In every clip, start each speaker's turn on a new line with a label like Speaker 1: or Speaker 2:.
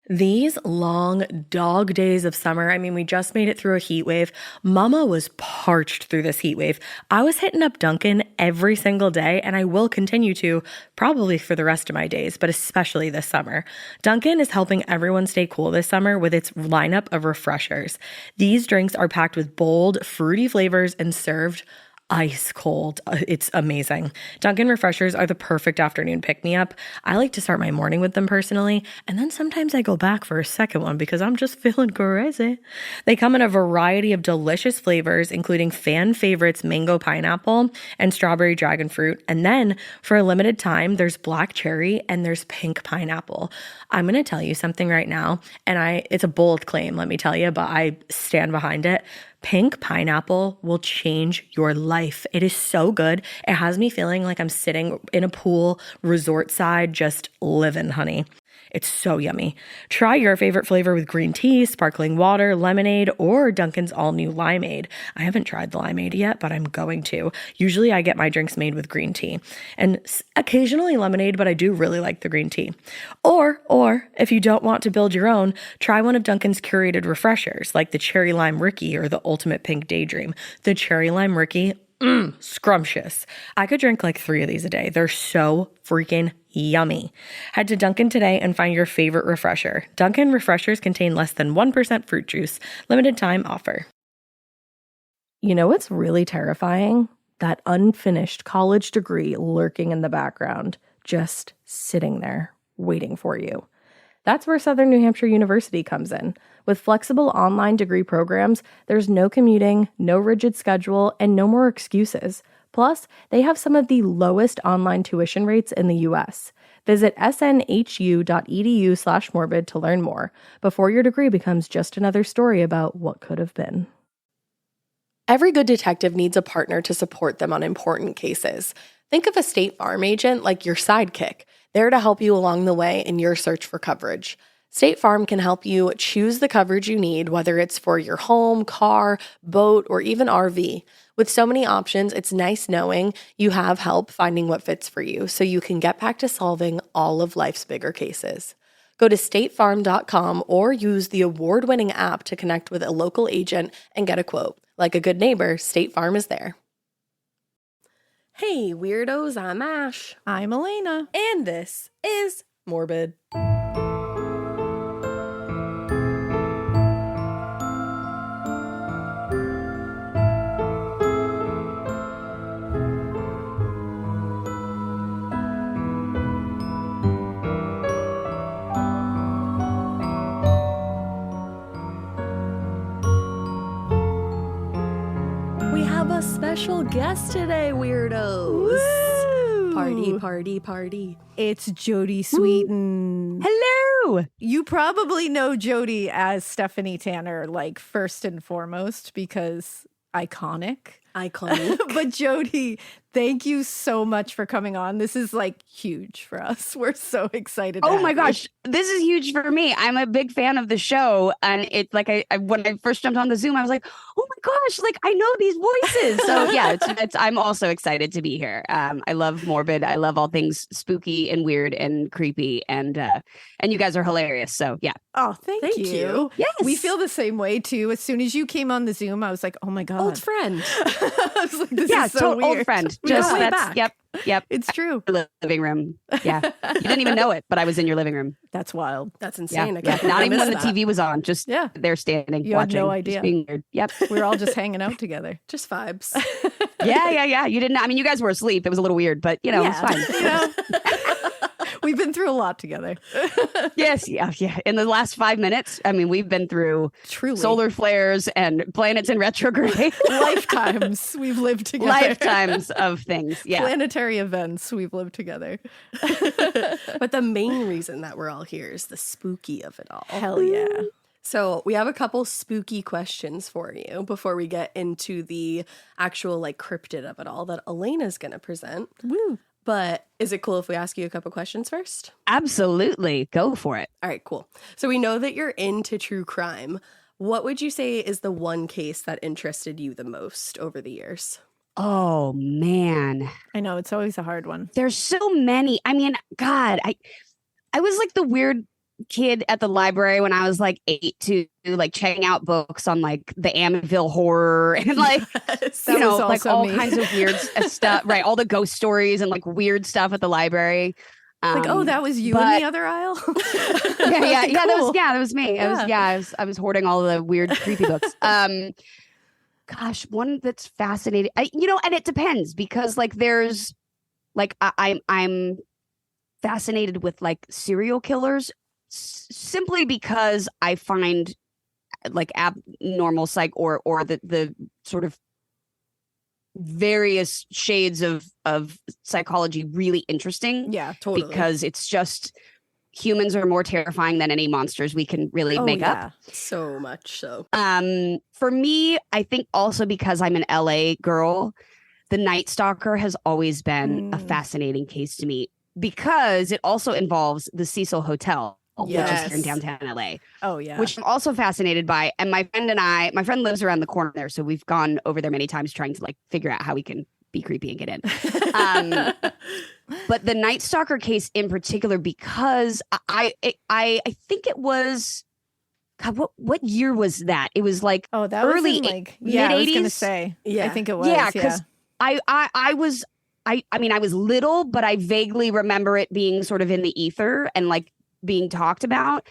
Speaker 1: These long dog days of summer, I mean, we just made it through a heat wave. Mama was parched through this heat wave. I was hitting up Dunkin' every single day, and I will continue to probably for the rest of my days, but especially this summer. Dunkin' is helping everyone stay cool this summer with its lineup of refreshers. These drinks are packed with bold, fruity flavors and served ice cold. It's amazing. Dunkin' refreshers are the perfect afternoon pick-me-up. I like to start my morning with them personally, and then sometimes I go back for a second one because I'm just feeling crazy. They come in a variety of delicious flavors, including fan favorites mango pineapple and strawberry dragon fruit. And then for a limited time, there's black cherry and there's pink pineapple. I'm going to tell you something right now, and it's a bold claim, let me tell you, but I stand behind it. Pink pineapple will change your life. It is so good. It has me feeling like I'm sitting in a pool, resort side, just living, honey. It's so yummy. Try your favorite flavor with green tea, sparkling water, lemonade, or Dunkin's all-new limeade. I haven't tried the limeade yet, but I'm going to. Usually I get my drinks made with green tea and occasionally lemonade, but I do really like the green tea. Or if you don't want to build your own, try one of Dunkin's curated refreshers like the Cherry Lime Ricky or the Ultimate Pink Daydream. The Cherry Lime Ricky, scrumptious. I could drink like 3 of these a day. They're so freaking yummy. Head to Dunkin' today and find your favorite refresher. Dunkin' refreshers contain less than 1% fruit juice. Limited time offer. You know what's really terrifying? That unfinished college degree lurking in the background, just sitting there, waiting for you. That's where Southern New Hampshire University comes in. With flexible online degree programs, there's no commuting, no rigid schedule, and no more excuses. Plus, they have some of the lowest online tuition rates in the U.S. Visit snhu.edu/morbid to learn more before your degree becomes just another story about what could have been. Every good detective needs a partner to support them on important cases. Think of a State Farm agent like your sidekick, there to help you along the way in your search for coverage. State Farm can help you choose the coverage you need, whether it's for your home, car, boat, or even RV. With so many options, it's nice knowing you have help finding what fits for you so you can get back to solving all of life's bigger cases. Go to statefarm.com or use the award-winning app to connect with a local agent and get a quote. Like a good neighbor, State Farm is there. Hey, weirdos, I'm Ash.
Speaker 2: I'm Elena.
Speaker 1: And this is Morbid. We have a special guest today, weirdos.
Speaker 2: Woo!
Speaker 1: Party.
Speaker 2: It's Jodie Sweetin.
Speaker 3: Hello.
Speaker 2: You probably know Jodie as Stephanie Tanner, like first and foremost, because iconic. But Jodie, thank you so much for coming on. This is like huge for us. We're so excited.
Speaker 3: Oh my gosh, this is huge for me. I'm a big fan of the show, and it's like I when I first jumped on the Zoom, I was like, oh my gosh, like I know these voices. So yeah, it's I'm also excited to be here. I love Morbid. I love all things spooky and weird and creepy, and you guys are hilarious. So yeah.
Speaker 2: Oh, thank you.
Speaker 3: Yes,
Speaker 2: we feel the same way too. As soon as you came on the Zoom, I was like, oh my god,
Speaker 1: Old friend.
Speaker 2: I was like, this is so weird.
Speaker 3: Old friend. Just
Speaker 2: way
Speaker 3: that's
Speaker 2: back.
Speaker 3: Yep.
Speaker 2: It's true.
Speaker 3: Living room. Yeah, you didn't even know it, but I was in your living room.
Speaker 2: That's wild.
Speaker 1: That's insane.
Speaker 3: Yeah. Not even when the TV was on. Just there standing,
Speaker 2: you
Speaker 3: watching.
Speaker 2: Had no idea.
Speaker 3: Just being weird. Yep.
Speaker 2: We were all just hanging out together.
Speaker 1: Just vibes.
Speaker 3: Yeah. You didn't. I mean, you guys were asleep. It was a little weird, but it was fine.
Speaker 2: We've been through a lot together.
Speaker 3: Yes, yeah. In the last 5 minutes, I mean, we've been through solar flares and planets in retrograde.
Speaker 2: Lifetimes we've lived together.
Speaker 3: Lifetimes of things, yeah.
Speaker 2: Planetary events we've lived together.
Speaker 1: But the main reason that we're all here is the spooky of it all.
Speaker 2: Hell yeah.
Speaker 1: So we have a couple spooky questions for you before we get into the actual cryptid of it all that Elena's going to present.
Speaker 2: Woo.
Speaker 1: But is it cool if we ask you a couple questions first?
Speaker 3: Absolutely. Go for it.
Speaker 1: All right, cool. So we know that you're into true crime. What would you say is the one case that interested you the most over the years?
Speaker 3: Oh, man.
Speaker 2: I know. It's always a hard one.
Speaker 3: There's so many. I mean, God, I was like the weird kid at the library when I was like 8 to like checking out books on like the Amityville horror and like you know like all kinds of weird stuff, right? All the ghost stories and like weird stuff at the library.
Speaker 2: Like, oh, that was you in the other aisle.
Speaker 3: yeah. That was me. I was hoarding all the weird creepy books. Gosh, one that's fascinating. And it depends because like there's like I'm fascinated with like serial killers simply because I find like abnormal psych or the sort of various shades of psychology really interesting.
Speaker 1: Yeah, totally.
Speaker 3: Because it's just humans are more terrifying than any monsters we can really make up.
Speaker 1: So much so.
Speaker 3: For me, I think also because I'm an LA girl, the Night Stalker has always been a fascinating case to me because it also involves the Cecil Hotel. Which is here in downtown LA.
Speaker 2: Oh, yeah.
Speaker 3: Which I'm also fascinated by. And my friend lives around the corner there. So we've gone over there many times trying to like figure out how we can be creepy and get in. But the Night Stalker case in particular, because I think it was, God, what year was that? It was like
Speaker 2: that
Speaker 3: early
Speaker 2: was in like,
Speaker 3: mid-80s.
Speaker 2: I was going to say. Yeah. I think it was.
Speaker 3: Yeah, because I was little, but I vaguely remember it being sort of in the ether and like being talked about.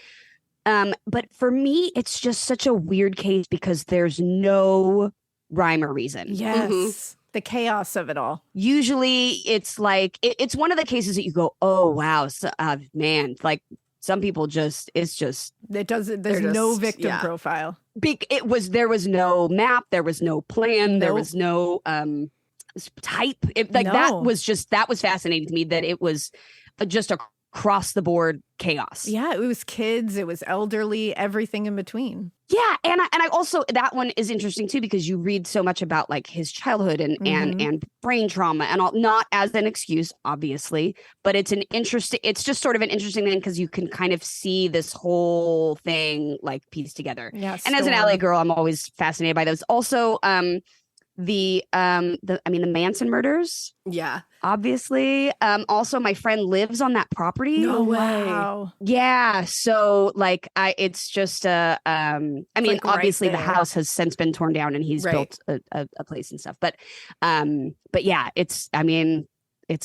Speaker 3: But for me, it's just such a weird case because there's no rhyme or reason.
Speaker 2: Yes. Mm-hmm. The chaos of it all.
Speaker 3: Usually it's like, it's one of the cases that you go, oh, wow, so, man, like some people there's
Speaker 2: no victim profile.
Speaker 3: There was no map. There was no plan. There was no type. That was fascinating to me that it was just across the board chaos.
Speaker 2: Yeah, it was kids, it was elderly, everything in between.
Speaker 3: Yeah, and I also, that one is interesting too because you read so much about like his childhood and brain trauma and all, not as an excuse obviously, but it's just sort of an interesting thing because you can kind of see this whole thing like pieced together.
Speaker 2: Yeah,
Speaker 3: and as an LA girl, I'm always fascinated by those. Also, the Manson murders.
Speaker 1: Yeah.
Speaker 3: Obviously. Also my friend lives on that property.
Speaker 1: No way.
Speaker 2: Wow.
Speaker 3: Yeah. So like it's just obviously the house has since been torn down and he's built a place and stuff. But yeah, it's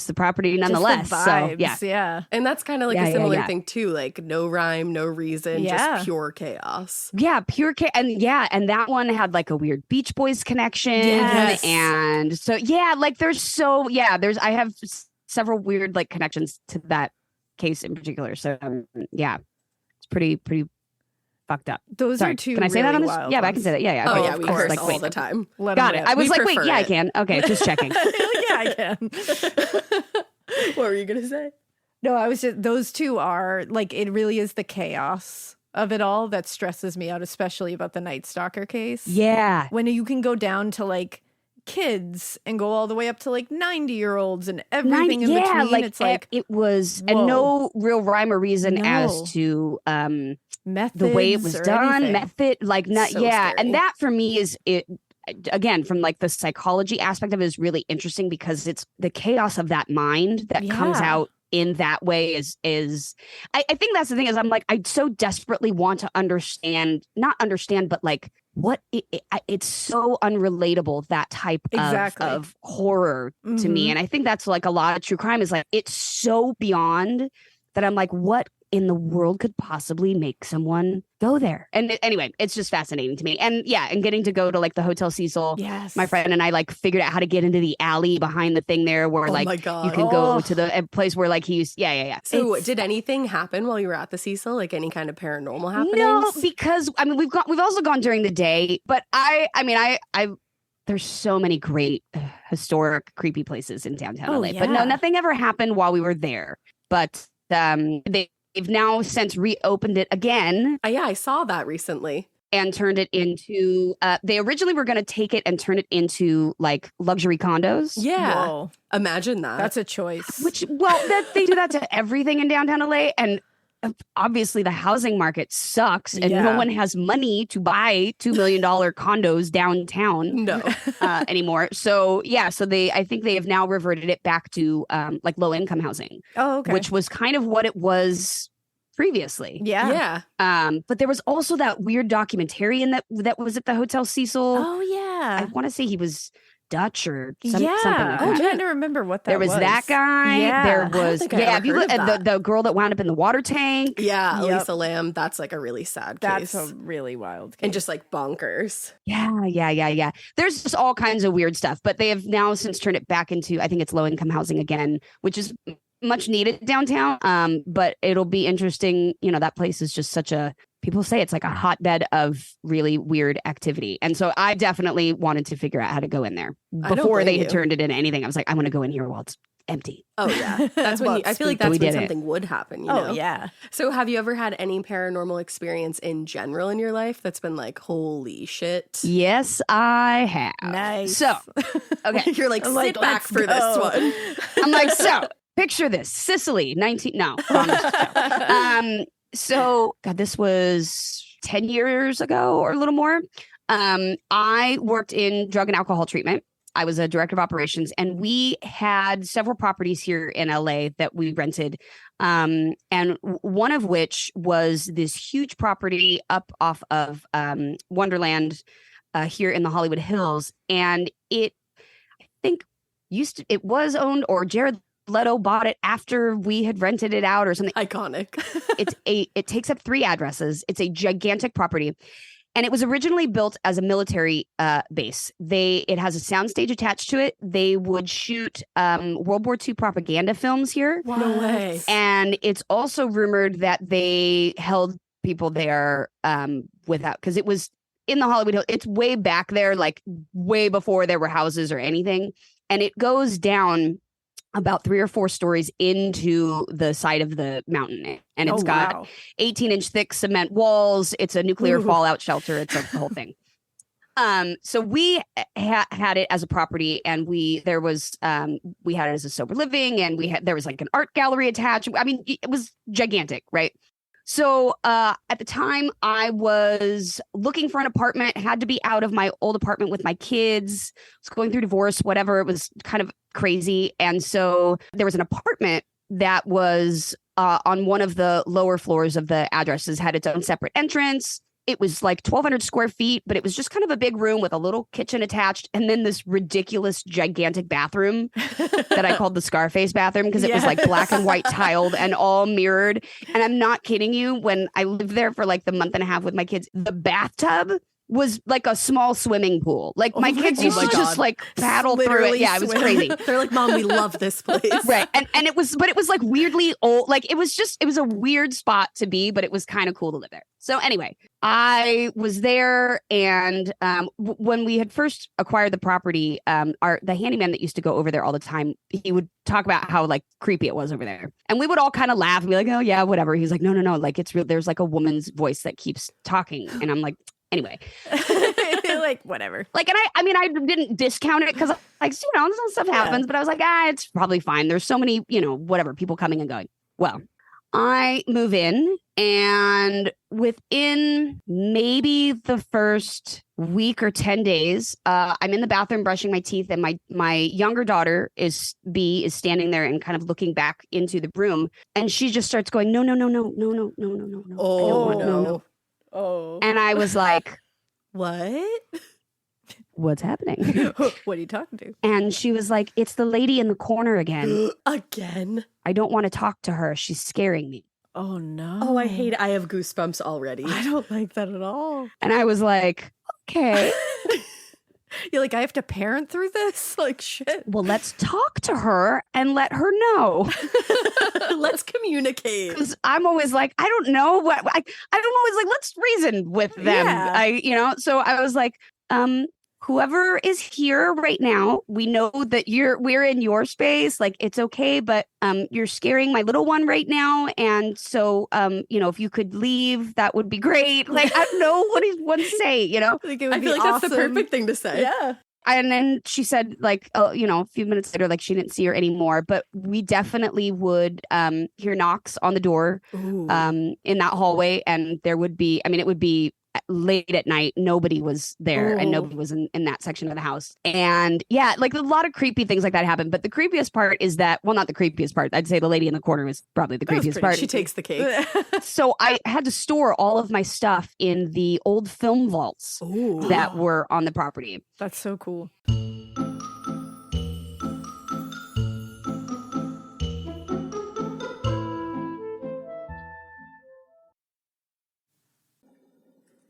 Speaker 3: the property nonetheless.
Speaker 2: Just the vibes,
Speaker 3: so
Speaker 2: yeah.
Speaker 1: And that's kind of like a similar thing too, like no rhyme, no reason, just pure chaos.
Speaker 3: Yeah, pure chaos. And that one had like a weird Beach Boys connection.
Speaker 2: Yes.
Speaker 3: And so like I have several weird like connections to that case in particular. So it's pretty fucked up.
Speaker 2: Those are two.
Speaker 3: Can I say that on this?
Speaker 2: Wild
Speaker 3: Yeah,
Speaker 2: ones.
Speaker 3: I can say that. Yeah.
Speaker 1: Oh
Speaker 3: Okay,
Speaker 1: yeah, we curse all the time.
Speaker 3: Got it. I was like, wait, yeah, I can. Okay, just checking.
Speaker 2: Yeah, I can.
Speaker 1: What were you gonna say?
Speaker 2: No, I was just, those two are like, it really is the chaos of it all that stresses me out, especially about the Night Stalker case.
Speaker 3: Yeah.
Speaker 2: When you can go down to like kids and go all the way up to like 90-year-olds and everything in between.
Speaker 3: Like,
Speaker 2: it's like
Speaker 3: it was,
Speaker 2: whoa.
Speaker 3: and no real rhyme or reason as to
Speaker 2: methods,
Speaker 3: the way it was done,
Speaker 2: anything.
Speaker 3: method, like not,
Speaker 1: So
Speaker 3: yeah.
Speaker 1: scary.
Speaker 3: And that for me is it. Again, from like the psychology aspect of it is really interesting because it's the chaos of that mind that comes out in that way is I think that's the thing is I'm like, I so desperately want to not understand, but like what it's so unrelatable, that type of horror to me. And I think that's like a lot of true crime is like, it's so beyond that I'm like, what in the world could possibly make someone go there? And anyway, it's just fascinating to me. And and getting to go to like the Hotel Cecil.
Speaker 2: Yes.
Speaker 3: My friend and I like figured out how to get into the alley behind the thing there where like you can go to the place where like he's
Speaker 1: So did anything happen while you were at the Cecil? Like any kind of paranormal happenings?
Speaker 3: No, because I mean we've also gone during the day, but I there's so many great historic creepy places in downtown LA. But no, nothing ever happened while we were there. But they've now since reopened it again.
Speaker 1: Yeah, I saw that recently.
Speaker 3: And turned it into, they originally were going to take it and turn it into like luxury condos.
Speaker 1: Yeah.
Speaker 2: Whoa.
Speaker 1: Imagine that.
Speaker 2: That's a choice.
Speaker 3: They do that to everything in downtown LA. And obviously the housing market sucks and no one has money to buy $2 million condos downtown anymore. So I think they have now reverted it back to like low income housing.
Speaker 2: Oh, okay.
Speaker 3: Which was kind of what it was previously.
Speaker 2: Yeah.
Speaker 3: But there was also that weird documentarian that was at the Hotel Cecil.
Speaker 2: Oh,
Speaker 3: I
Speaker 2: yeah.
Speaker 3: want to say he was Dutch or something like
Speaker 2: I'm
Speaker 3: that.
Speaker 2: trying to remember what that
Speaker 3: There was that guy.
Speaker 2: Yeah.
Speaker 3: There
Speaker 1: I don't
Speaker 3: was,
Speaker 1: think I ever
Speaker 3: if you
Speaker 1: heard
Speaker 3: look
Speaker 1: of
Speaker 3: at
Speaker 1: that.
Speaker 3: the girl that wound up in the water tank.
Speaker 1: Yeah,
Speaker 2: Yep.
Speaker 1: Elisa Lamb. That's like a really sad case.
Speaker 2: That's a really wild case.
Speaker 1: And just like bonkers.
Speaker 3: Yeah. There's just all kinds of weird stuff, but they have now since turned it back into, I think it's low income housing again, which is much needed downtown. But it'll be interesting. You know, that place is just people say it's like a hotbed of really weird activity. And so I definitely wanted to figure out how to go in there before they had turned it into anything. I was like, I want to go in here while it's empty.
Speaker 1: Oh, yeah. That's when I feel like that's when something would happen, you know?
Speaker 2: Oh, yeah.
Speaker 1: So have you ever had any paranormal experience in general in your life that's been like, holy shit?
Speaker 3: Yes, I have.
Speaker 2: Nice.
Speaker 3: So, okay.
Speaker 1: You're like,
Speaker 2: I'm
Speaker 1: sit
Speaker 2: like,
Speaker 1: back
Speaker 2: let's
Speaker 1: for this
Speaker 2: go.
Speaker 1: one.
Speaker 3: I'm like, so picture this. Sicily, 19. No. So, God, this was 10 years ago or a little more. I worked in drug and alcohol treatment. I was a director of operations, and we had several properties here in LA that we rented. And one of which was this huge property up off of Wonderland here in the Hollywood Hills. And it, I think, it was owned, or Jared Leto bought it after we had rented it out or something.
Speaker 1: Iconic.
Speaker 3: It takes up 3 addresses. It's a gigantic property. And it was originally built as a military base. It has a soundstage attached to it. They would shoot World War II propaganda films here.
Speaker 1: No way.
Speaker 3: And it's also rumored that they held people there because it was in the Hollywood Hills. It's way back there, like way before there were houses or anything. And it goes down about 3 or 4 stories into the side of the mountain. And it's got 18-inch thick cement walls. It's a nuclear fallout shelter. It's a whole thing. So we had it as a property, and we had it as a sober living, and there was like an art gallery attached. I mean, it was gigantic, right? So at the time, I was looking for an apartment, had to be out of my old apartment with my kids, was going through divorce, whatever. It was kind of crazy. And so there was an apartment that was on one of the lower floors of the addresses, had its own separate entrance. It was like 1,200 square feet, but it was just kind of a big room with a little kitchen attached, and then this ridiculous, gigantic bathroom that I called the Scarface bathroom because it was like black and white tiled and all mirrored. And I'm not kidding you. When I lived there for like the month and a half with my kids, the bathtub was like a small swimming pool. Like my kids used to just like paddle through it. Yeah, it was crazy.
Speaker 1: They're like, Mom, we love this place.
Speaker 3: Right. And it was like weirdly old. Like it was a weird spot to be, but it was kind of cool to live there. So anyway, I was there, and when we had first acquired the property, the handyman that used to go over there all the time, he would talk about how like creepy it was over there, and we would all kind of laugh and be like, "Oh yeah, whatever." He's like, "No, like it's real. There's like a woman's voice that keeps talking," and I'm like, "Anyway."
Speaker 2: Like whatever.
Speaker 3: Like, and I didn't discount it because like, you know, some stuff happens, but I was like, it's probably fine. There's so many, you know, whatever, people coming and going. Well, I move in, and within maybe the first week or 10 days, I'm in the bathroom brushing my teeth, and my younger daughter is standing there and kind of looking back into the room, and she just starts going, no.
Speaker 1: Oh, no.
Speaker 2: Oh.
Speaker 3: And I was like,
Speaker 1: what?
Speaker 3: What's happening?
Speaker 2: What are you talking to?
Speaker 3: And she was like, it's the lady in the corner again.
Speaker 1: Again?
Speaker 3: I don't want to talk to her. She's scaring me.
Speaker 2: Oh, no.
Speaker 1: Oh, I hate it. I have goosebumps already.
Speaker 2: I don't like that at all.
Speaker 3: And I was like, okay.
Speaker 2: You're like, I have to parent through this? Like, shit.
Speaker 3: Well, let's talk to her and let her know.
Speaker 1: Let's communicate.
Speaker 3: Because I'm always like, I don't know what I'm always like, let's reason with them.
Speaker 2: Yeah.
Speaker 3: So I was like, whoever is here right now, we know that we're in your space. Like, it's okay, but you're scaring my little one right now. And so, if you could leave, that would be great. Like, I don't know what to say, you know?
Speaker 2: Like, it would
Speaker 1: I
Speaker 2: be
Speaker 1: feel like
Speaker 2: awesome.
Speaker 1: that's the perfect thing to say.
Speaker 2: Yeah.
Speaker 3: And then she said, like, a few minutes later, like she didn't see her anymore, but we definitely would hear knocks on the door in that hallway. And there would be, it would be late at night, nobody was there and nobody was in that section of the house. And yeah, like a lot of creepy things like that happen. But the creepiest part is that, well, not the creepiest part. I'd say the lady in the corner was probably the creepiest part.
Speaker 1: She takes the cake.
Speaker 3: So I had to store all of my stuff in the old film vaults that were on the property.
Speaker 2: That's so cool.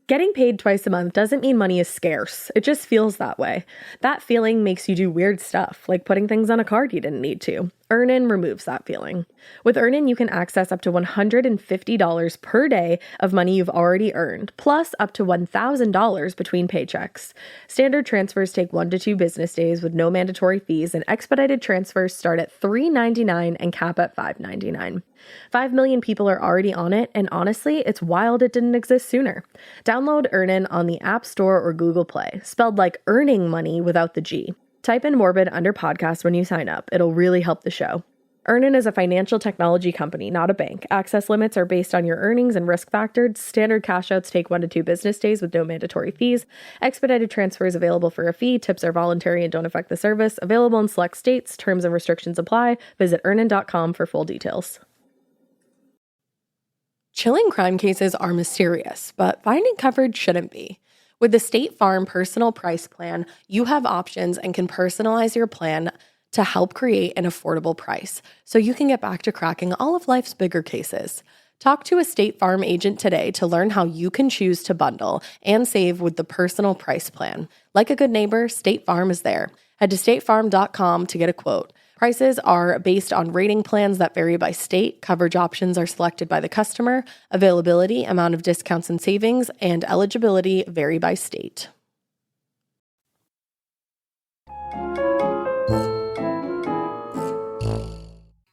Speaker 1: Getting paid twice a month doesn't mean money is scarce. It just feels that way. That feeling makes you do weird stuff, like putting things on a card you didn't need to. Earnin removes that feeling. With Earnin, you can access up to $150 per day of money you've already earned, plus up to $1,000 between paychecks. Standard transfers take 1 to 2 business days with no mandatory fees, and expedited transfers start at $3.99 and cap at $5.99. 5 million people are already on it, and honestly, it's wild it didn't exist sooner. Download Earnin on the App Store or Google Play, spelled like earning money without the G. Type in Morbid under podcast when you sign up. It'll really help the show. Earnin is a financial technology company, not a bank. Access limits are based on your earnings and risk factors. Standard cash outs take 1 to 2 business days with no mandatory fees. Expedited transfers available for a fee. Tips are voluntary and don't affect the service. Available in select states. Terms and restrictions apply. Visit earnin.com for full details. Chilling crime cases are mysterious, but finding coverage shouldn't be. With the State Farm Personal Price Plan, you have options and can personalize your plan to help create an affordable price so you can get back to cracking all of life's bigger cases. Talk to a State Farm agent today to learn how you can choose to bundle and save with the Personal Price Plan. Like a good neighbor, State Farm is there. Head to statefarm.com to get a quote. Prices are based on rating plans that vary by state. Coverage options are selected by the customer. Availability, amount of discounts and savings, and eligibility vary by state.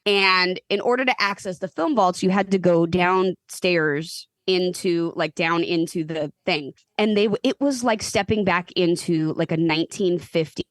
Speaker 3: And in order to access the film vaults, you had to go downstairs into down into the thing. And it was like stepping back into like a 1950s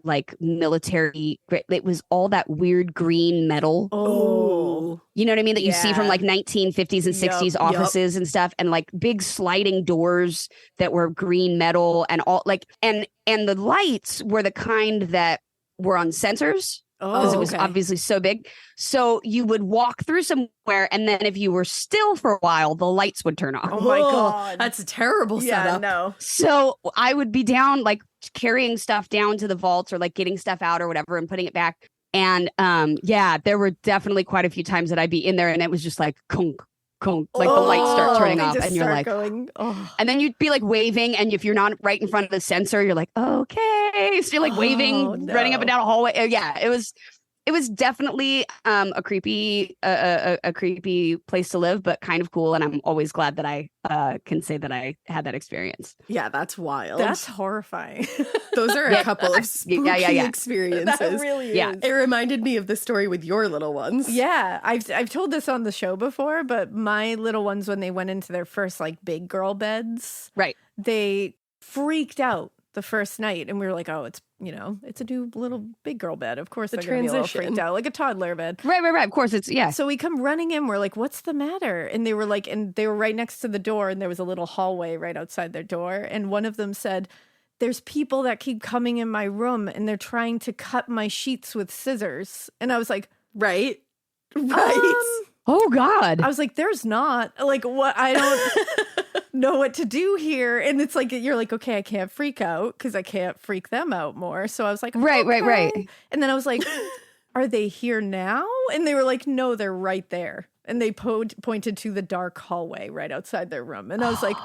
Speaker 3: like military. It was all that weird green metal.
Speaker 2: Oh,
Speaker 3: you know what I mean? That you see from like 1950s and 60s offices and stuff, and like big sliding doors that were green metal and all like, and the lights were the kind that were on sensors. Because it was obviously so big. So you would walk through somewhere, and then if you were still for a while, the lights would turn off.
Speaker 2: Oh my God.
Speaker 1: That's a terrible setup.
Speaker 2: No.
Speaker 3: So I would be down, like carrying stuff down to the vaults or like getting stuff out or whatever and putting it back. And there were definitely quite a few times that I'd be in there and it was just like conk, conk, like the lights start turning off and you're like, and then you'd be like waving, and if you're not right in front of the sensor, you're like, okay, so you're like waving, running up and down a hallway. It was definitely a creepy place to live, but kind of cool. And I'm always glad that I can say that I had that experience.
Speaker 1: Yeah, that's wild.
Speaker 2: That's horrifying.
Speaker 1: Those are a couple of spooky experiences.
Speaker 2: That really is.
Speaker 3: Yeah.
Speaker 1: It reminded me of the story with your little ones.
Speaker 2: Yeah, I've told this on the show before, but my little ones, when they went into their first like big girl beds,
Speaker 3: right,
Speaker 2: they freaked out the first night, and we were like, oh, it's a new little big girl bed. Of course, they're gonna be a little freaked out, like a toddler bed.
Speaker 3: Right. Of course, it's
Speaker 2: So we come running in. We're like, what's the matter? And they were like, and they were right next to the door, and there was a little hallway right outside their door. And one of them said, "There's people that keep coming in my room, and they're trying to cut my sheets with scissors." And I was like,
Speaker 1: right.
Speaker 3: Oh God.
Speaker 2: I was like, there's not. Like, what? I don't know what to do here. And it's like, you're like, okay, I can't freak out because I can't freak them out more. So I was like,
Speaker 3: right.
Speaker 2: And then I was like, are they here now? And they were like, no, they're right there. And they pointed to the dark hallway right outside their room. And I was like,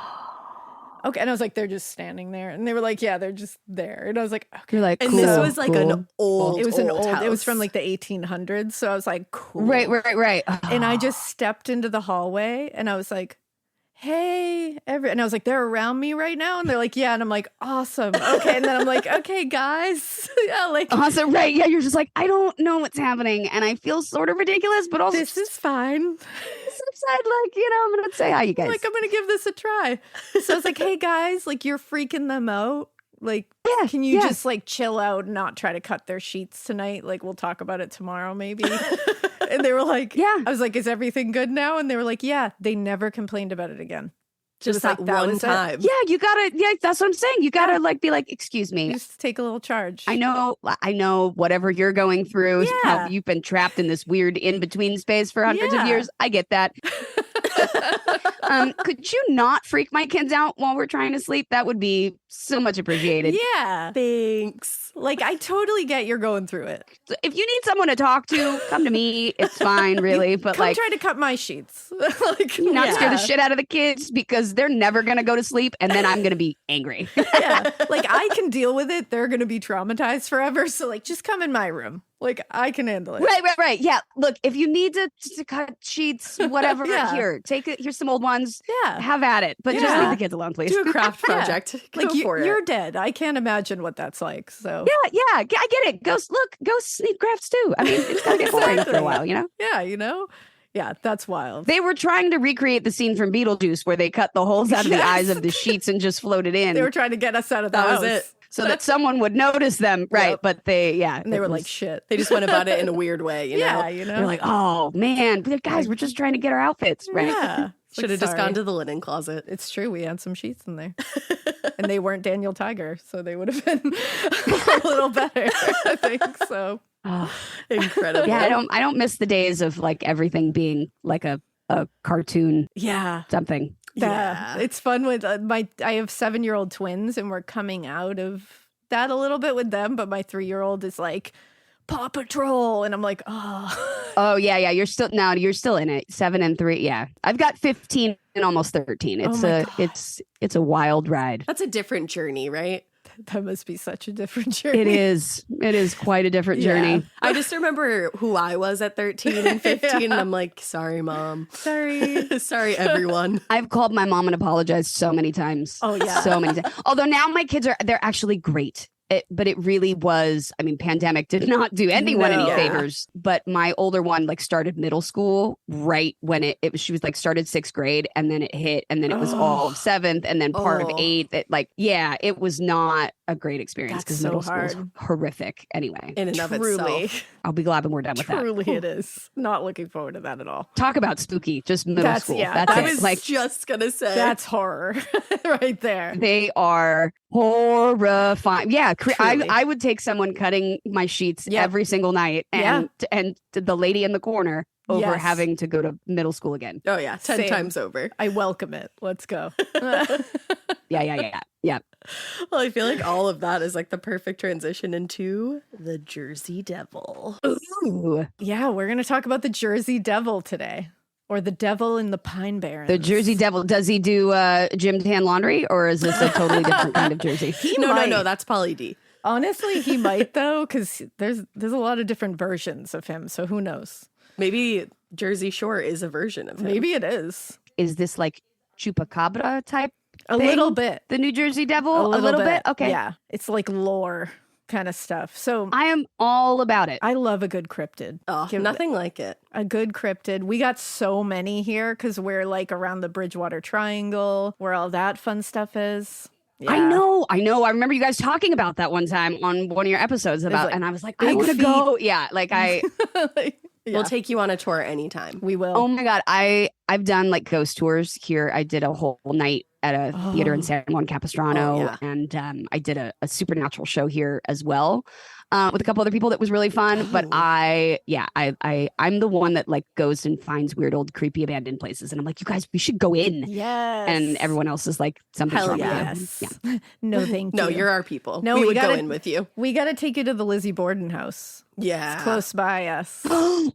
Speaker 2: okay. And I was like, they're just standing there. And they were like, yeah, they're just there. And I was like, okay.
Speaker 3: You're like,
Speaker 1: and
Speaker 3: cool,
Speaker 1: this was like an old,
Speaker 2: it was an old,
Speaker 1: house.
Speaker 2: it was from like the 1800s. So I was like, cool.
Speaker 3: Right.
Speaker 2: And I just stepped into the hallway and I was like, hey, and I was like, they're around me right now. And they're like, yeah. And I'm like, awesome. Okay. And then I'm like, okay, guys. Yeah, like
Speaker 3: awesome. Right. Yeah. You're just like, I don't know what's happening. And I feel sort of ridiculous, but also
Speaker 2: this is
Speaker 3: Inside,
Speaker 2: fine.
Speaker 3: like, I'm going to say hi, you guys.
Speaker 2: Like, I'm going to give this a try. So I was like, hey guys, like you're freaking them out. Like, can you just like chill out and not try to cut their sheets tonight? Like, we'll talk about it tomorrow, maybe. And they were like, I was like, is everything good now? And they were like, yeah, they never complained about it again.
Speaker 1: Just that one time.
Speaker 3: Yeah, you gotta. Yeah, that's what I'm saying. You gotta like be like, excuse me.
Speaker 2: Just take a little charge.
Speaker 3: I know whatever you're going through. How you've been trapped in this weird in between space for hundreds of years. I get that. Could you not freak my kids out while we're trying to sleep? That would be so much appreciated.
Speaker 2: Yeah.
Speaker 1: Thanks.
Speaker 2: Like, I totally get you're going through it.
Speaker 3: If you need someone to talk to, come to me. It's fine, really. But
Speaker 2: come
Speaker 3: like,
Speaker 2: try to cut my sheets. Like,
Speaker 3: not scare the shit out of the kids because they're never gonna go to sleep, and then I'm gonna be angry.
Speaker 2: Yeah, like I can deal with it. They're gonna be traumatized forever. So like, just come in my room. Like I can handle it.
Speaker 3: Right. Yeah. Look, if you need to cut sheets, whatever, here, take it. Here's some old ones.
Speaker 2: Yeah,
Speaker 3: have at it. But just leave the kids alone, please.
Speaker 1: Do a craft project.
Speaker 2: Like you're dead. I can't imagine what that's like. So
Speaker 3: yeah, I get it. Go sneak crafts too. I mean, it's gonna get boring after a while, you know.
Speaker 2: Yeah, Yeah, that's wild.
Speaker 3: They were trying to recreate the scene from Beetlejuice where they cut the holes out of the eyes of the sheets and just floated in.
Speaker 2: They were trying to get us out of the house.
Speaker 1: That was it.
Speaker 3: So that someone would notice them, right?
Speaker 2: Yep.
Speaker 3: But
Speaker 2: and they were like, shit.
Speaker 1: They just went about it in a weird way, you know?
Speaker 2: Yeah, you know?
Speaker 3: They're like, oh, man, guys, we're just trying to get our outfits, right?
Speaker 2: Yeah.
Speaker 1: Should have just gone to the linen closet.
Speaker 2: It's true. We had some sheets in there. And they weren't Daniel Tiger, so they would have been a little better, I think. So
Speaker 1: incredible.
Speaker 3: Yeah, I don't miss the days of like everything being like a cartoon.
Speaker 2: Yeah.
Speaker 3: Something.
Speaker 2: Yeah. It's fun with I have 7-year-old twins, and we're coming out of that a little bit with them, but my 3-year-old is like Paw Patrol, and I'm like,
Speaker 3: oh yeah, you're still in it. 7 and 3. Yeah, I've got 15 and almost 13. It's a wild ride.
Speaker 1: That's a different journey, right?
Speaker 2: That must be such a different journey.
Speaker 3: It is quite a different journey.
Speaker 1: I just remember who I was at 13 and 15 and I'm like, sorry mom, sorry everyone.
Speaker 3: I've called my mom and apologized so many times.
Speaker 2: Oh yeah,
Speaker 3: so many times. Although now my kids they're actually great. But it really was, I mean, pandemic did not do anyone any favors. But my older one like started middle school right when she was like started 6th grade, and then it hit, and then it was all of 7th, and then part of 8th. It was not a great experience because middle school is horrific anyway.
Speaker 1: In and of itself.
Speaker 3: I'll be glad when we're done with that.
Speaker 2: Truly it is. Not looking forward to that at all.
Speaker 3: Talk about spooky, just middle school.
Speaker 2: Yeah,
Speaker 3: that's
Speaker 1: I
Speaker 3: it.
Speaker 1: was like just gonna say.
Speaker 2: That's horror right there.
Speaker 3: They are horrifying. Yeah, I would take someone cutting my sheets every single night and the lady in the corner over having to go to middle school again.
Speaker 1: Oh yeah, 10 times over.
Speaker 2: I welcome it. Let's go.
Speaker 3: Yeah.
Speaker 1: Well, I feel like all of that is like the perfect transition into the Jersey Devil.
Speaker 3: Ooh.
Speaker 2: Yeah, we're going to talk about the Jersey Devil today. Or the devil in the Pine Barrens.
Speaker 3: The Jersey Devil. Does he do gym tan laundry, or is this a totally different kind of Jersey?
Speaker 1: No, that's Pauly D.
Speaker 2: Honestly, he might though, because there's a lot of different versions of him. So who knows?
Speaker 1: Maybe Jersey Shore is a version of him.
Speaker 2: Maybe it is.
Speaker 3: Is this like chupacabra type?
Speaker 2: A little bit.
Speaker 3: The New Jersey Devil? A little bit? Okay.
Speaker 2: Yeah. It's like lore kind of stuff. So
Speaker 3: I am all about it.
Speaker 2: I love a good cryptid.
Speaker 1: Oh, nothing like it.
Speaker 2: A good cryptid. We got so many here because we're like around the Bridgewater Triangle, where all that fun stuff is. Yeah.
Speaker 3: I know. I remember you guys talking about that one time on one of your episodes about, and I was like, I want to go. Yeah,
Speaker 1: We'll take you on a tour anytime.
Speaker 2: We will.
Speaker 3: Oh my God. I've done like ghost tours here. I did a whole night at a theater in San Juan Capistrano, and I did a supernatural show here as well with a couple other people that was really fun. But I'm the one that like goes and finds weird old creepy abandoned places, and I'm like, you guys, we should go in.
Speaker 2: Yes.
Speaker 3: And everyone else is like, something's wrong with you. Yeah.
Speaker 2: No, thank you.
Speaker 1: No, you're our people.
Speaker 2: No,
Speaker 1: we would go in with you.
Speaker 2: We got to take you to the Lizzie Borden house.
Speaker 1: Yeah.
Speaker 2: It's close by us.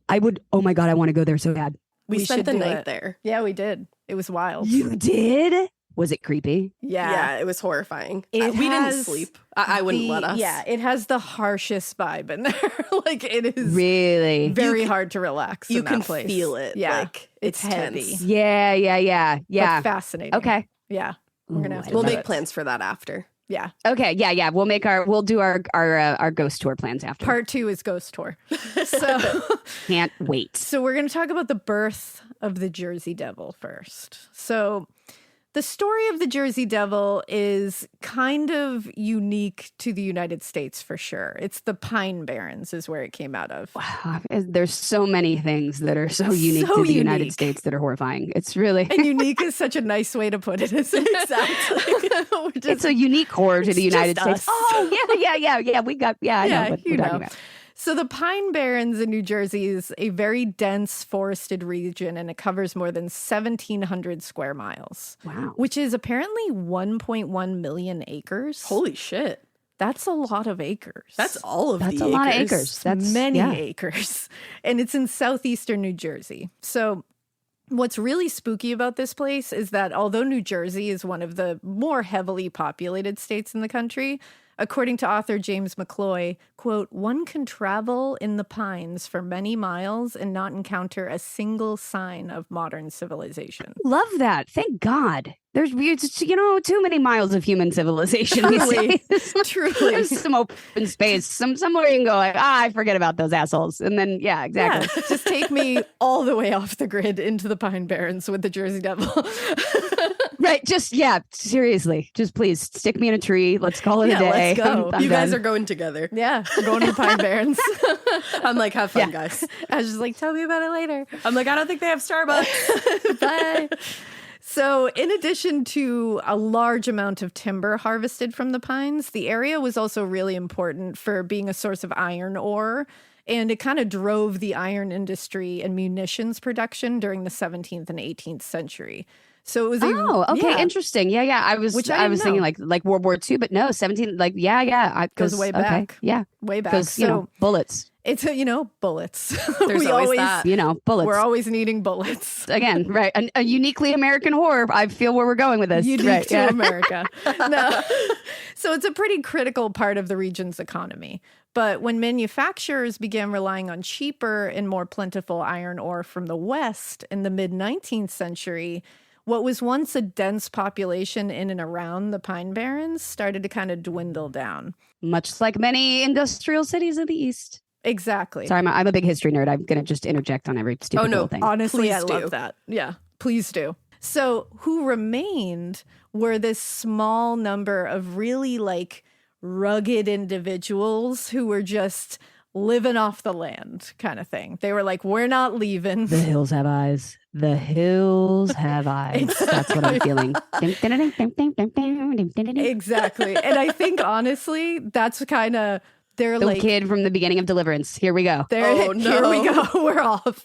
Speaker 3: I would. Oh my God, I want to go there so bad.
Speaker 1: We spent the night there.
Speaker 2: Yeah, we did. It was wild.
Speaker 3: You did? Was it creepy?
Speaker 1: Yeah, it was horrifying. We didn't sleep. I wouldn't let us.
Speaker 2: Yeah, it has the harshest vibe in there. Like it is
Speaker 3: really
Speaker 2: very hard to relax.
Speaker 1: You
Speaker 2: in
Speaker 1: can
Speaker 2: that place.
Speaker 1: feel it.
Speaker 2: Yeah,
Speaker 1: like
Speaker 2: it's heavy.
Speaker 1: tense.
Speaker 3: Yeah.
Speaker 2: But fascinating.
Speaker 3: Okay.
Speaker 2: Yeah, we're gonna have to.
Speaker 1: We'll make plans for that after.
Speaker 2: Yeah.
Speaker 3: Okay. Yeah. We'll do our ghost tour plans after.
Speaker 2: Part 2 is ghost tour. So
Speaker 3: can't wait.
Speaker 2: So we're going to talk about the birth of the Jersey Devil first. So The story of the Jersey Devil is kind of unique to the United States for sure. It's the Pine Barrens is where it came out of.
Speaker 3: Wow. There's so many things that are so unique to the United States that are horrifying. It's really...
Speaker 2: And unique is such a nice way to put it, isn't it?
Speaker 3: Exactly. It's a unique horror to the United States. Oh, yeah. We got... Yeah, I know what we're talking about.
Speaker 2: So the Pine Barrens in New Jersey is a very dense forested region, and it covers more than 1,700 square miles.
Speaker 3: Wow.
Speaker 2: Which is apparently 1.1 million acres.
Speaker 1: Holy shit.
Speaker 2: That's a lot of acres.
Speaker 1: That's all of the acres.
Speaker 3: That's a lot of acres.
Speaker 2: That's many acres. And it's in southeastern New Jersey. So what's really spooky about this place is that although New Jersey is one of the more heavily populated states in the country, according to author James McCloy, quote, one can travel in the pines for many miles and not encounter a single sign of modern civilization.
Speaker 3: Love that. Thank God. There's, too many miles of human civilization.
Speaker 2: Truly.
Speaker 3: There's some open space, somewhere you can go like, I forget about those assholes. And then, yeah, exactly.
Speaker 2: Yeah, just take me all the way off the grid into the Pine Barrens with the Jersey Devil.
Speaker 3: Right. Seriously. Just please stick me in a tree. Let's call it a day.
Speaker 2: Let's go.
Speaker 1: You guys are going together.
Speaker 2: Yeah. We're going to the Pine Barrens.
Speaker 1: I'm like, have fun, guys.
Speaker 2: I was just like, tell me about it later.
Speaker 1: I'm like, I don't think they have Starbucks.
Speaker 2: Bye. So in addition to a large amount of timber harvested from the pines, the area was also really important for being a source of iron ore. And it kind of drove the iron industry and munitions production during the 17th and 18th century. So it was
Speaker 3: interesting. Yeah. I was thinking like World War II, but no, 17, like,
Speaker 2: goes way back.
Speaker 3: Okay, yeah.
Speaker 2: Way back.
Speaker 3: So, bullets.
Speaker 2: It's, bullets.
Speaker 1: There's always that.
Speaker 3: Bullets.
Speaker 2: We're always needing bullets.
Speaker 3: Again, right. A uniquely American horror. I feel where we're going with this.
Speaker 2: Unique to America. No. So it's a pretty critical part of the region's economy. But when manufacturers began relying on cheaper and more plentiful iron ore from the West in the mid-19th century, what was once a dense population in and around the Pine Barrens started to kind of dwindle down.
Speaker 3: Much like many industrial cities of the East.
Speaker 2: Exactly.
Speaker 3: Sorry, I'm a big history nerd. I'm going to just interject on every stupid little thing.
Speaker 2: Honestly, I love that. Yeah, please do. So who remained were this small number of really rugged individuals who were just living off the land kind of thing. They were like, we're not leaving.
Speaker 3: The hills have eyes. The hills have eyes. That's what I'm feeling.
Speaker 2: Exactly. And I think, honestly, that's kind of... They're
Speaker 3: the kid from the beginning of Deliverance. Here we go.
Speaker 2: Here we go. We're off.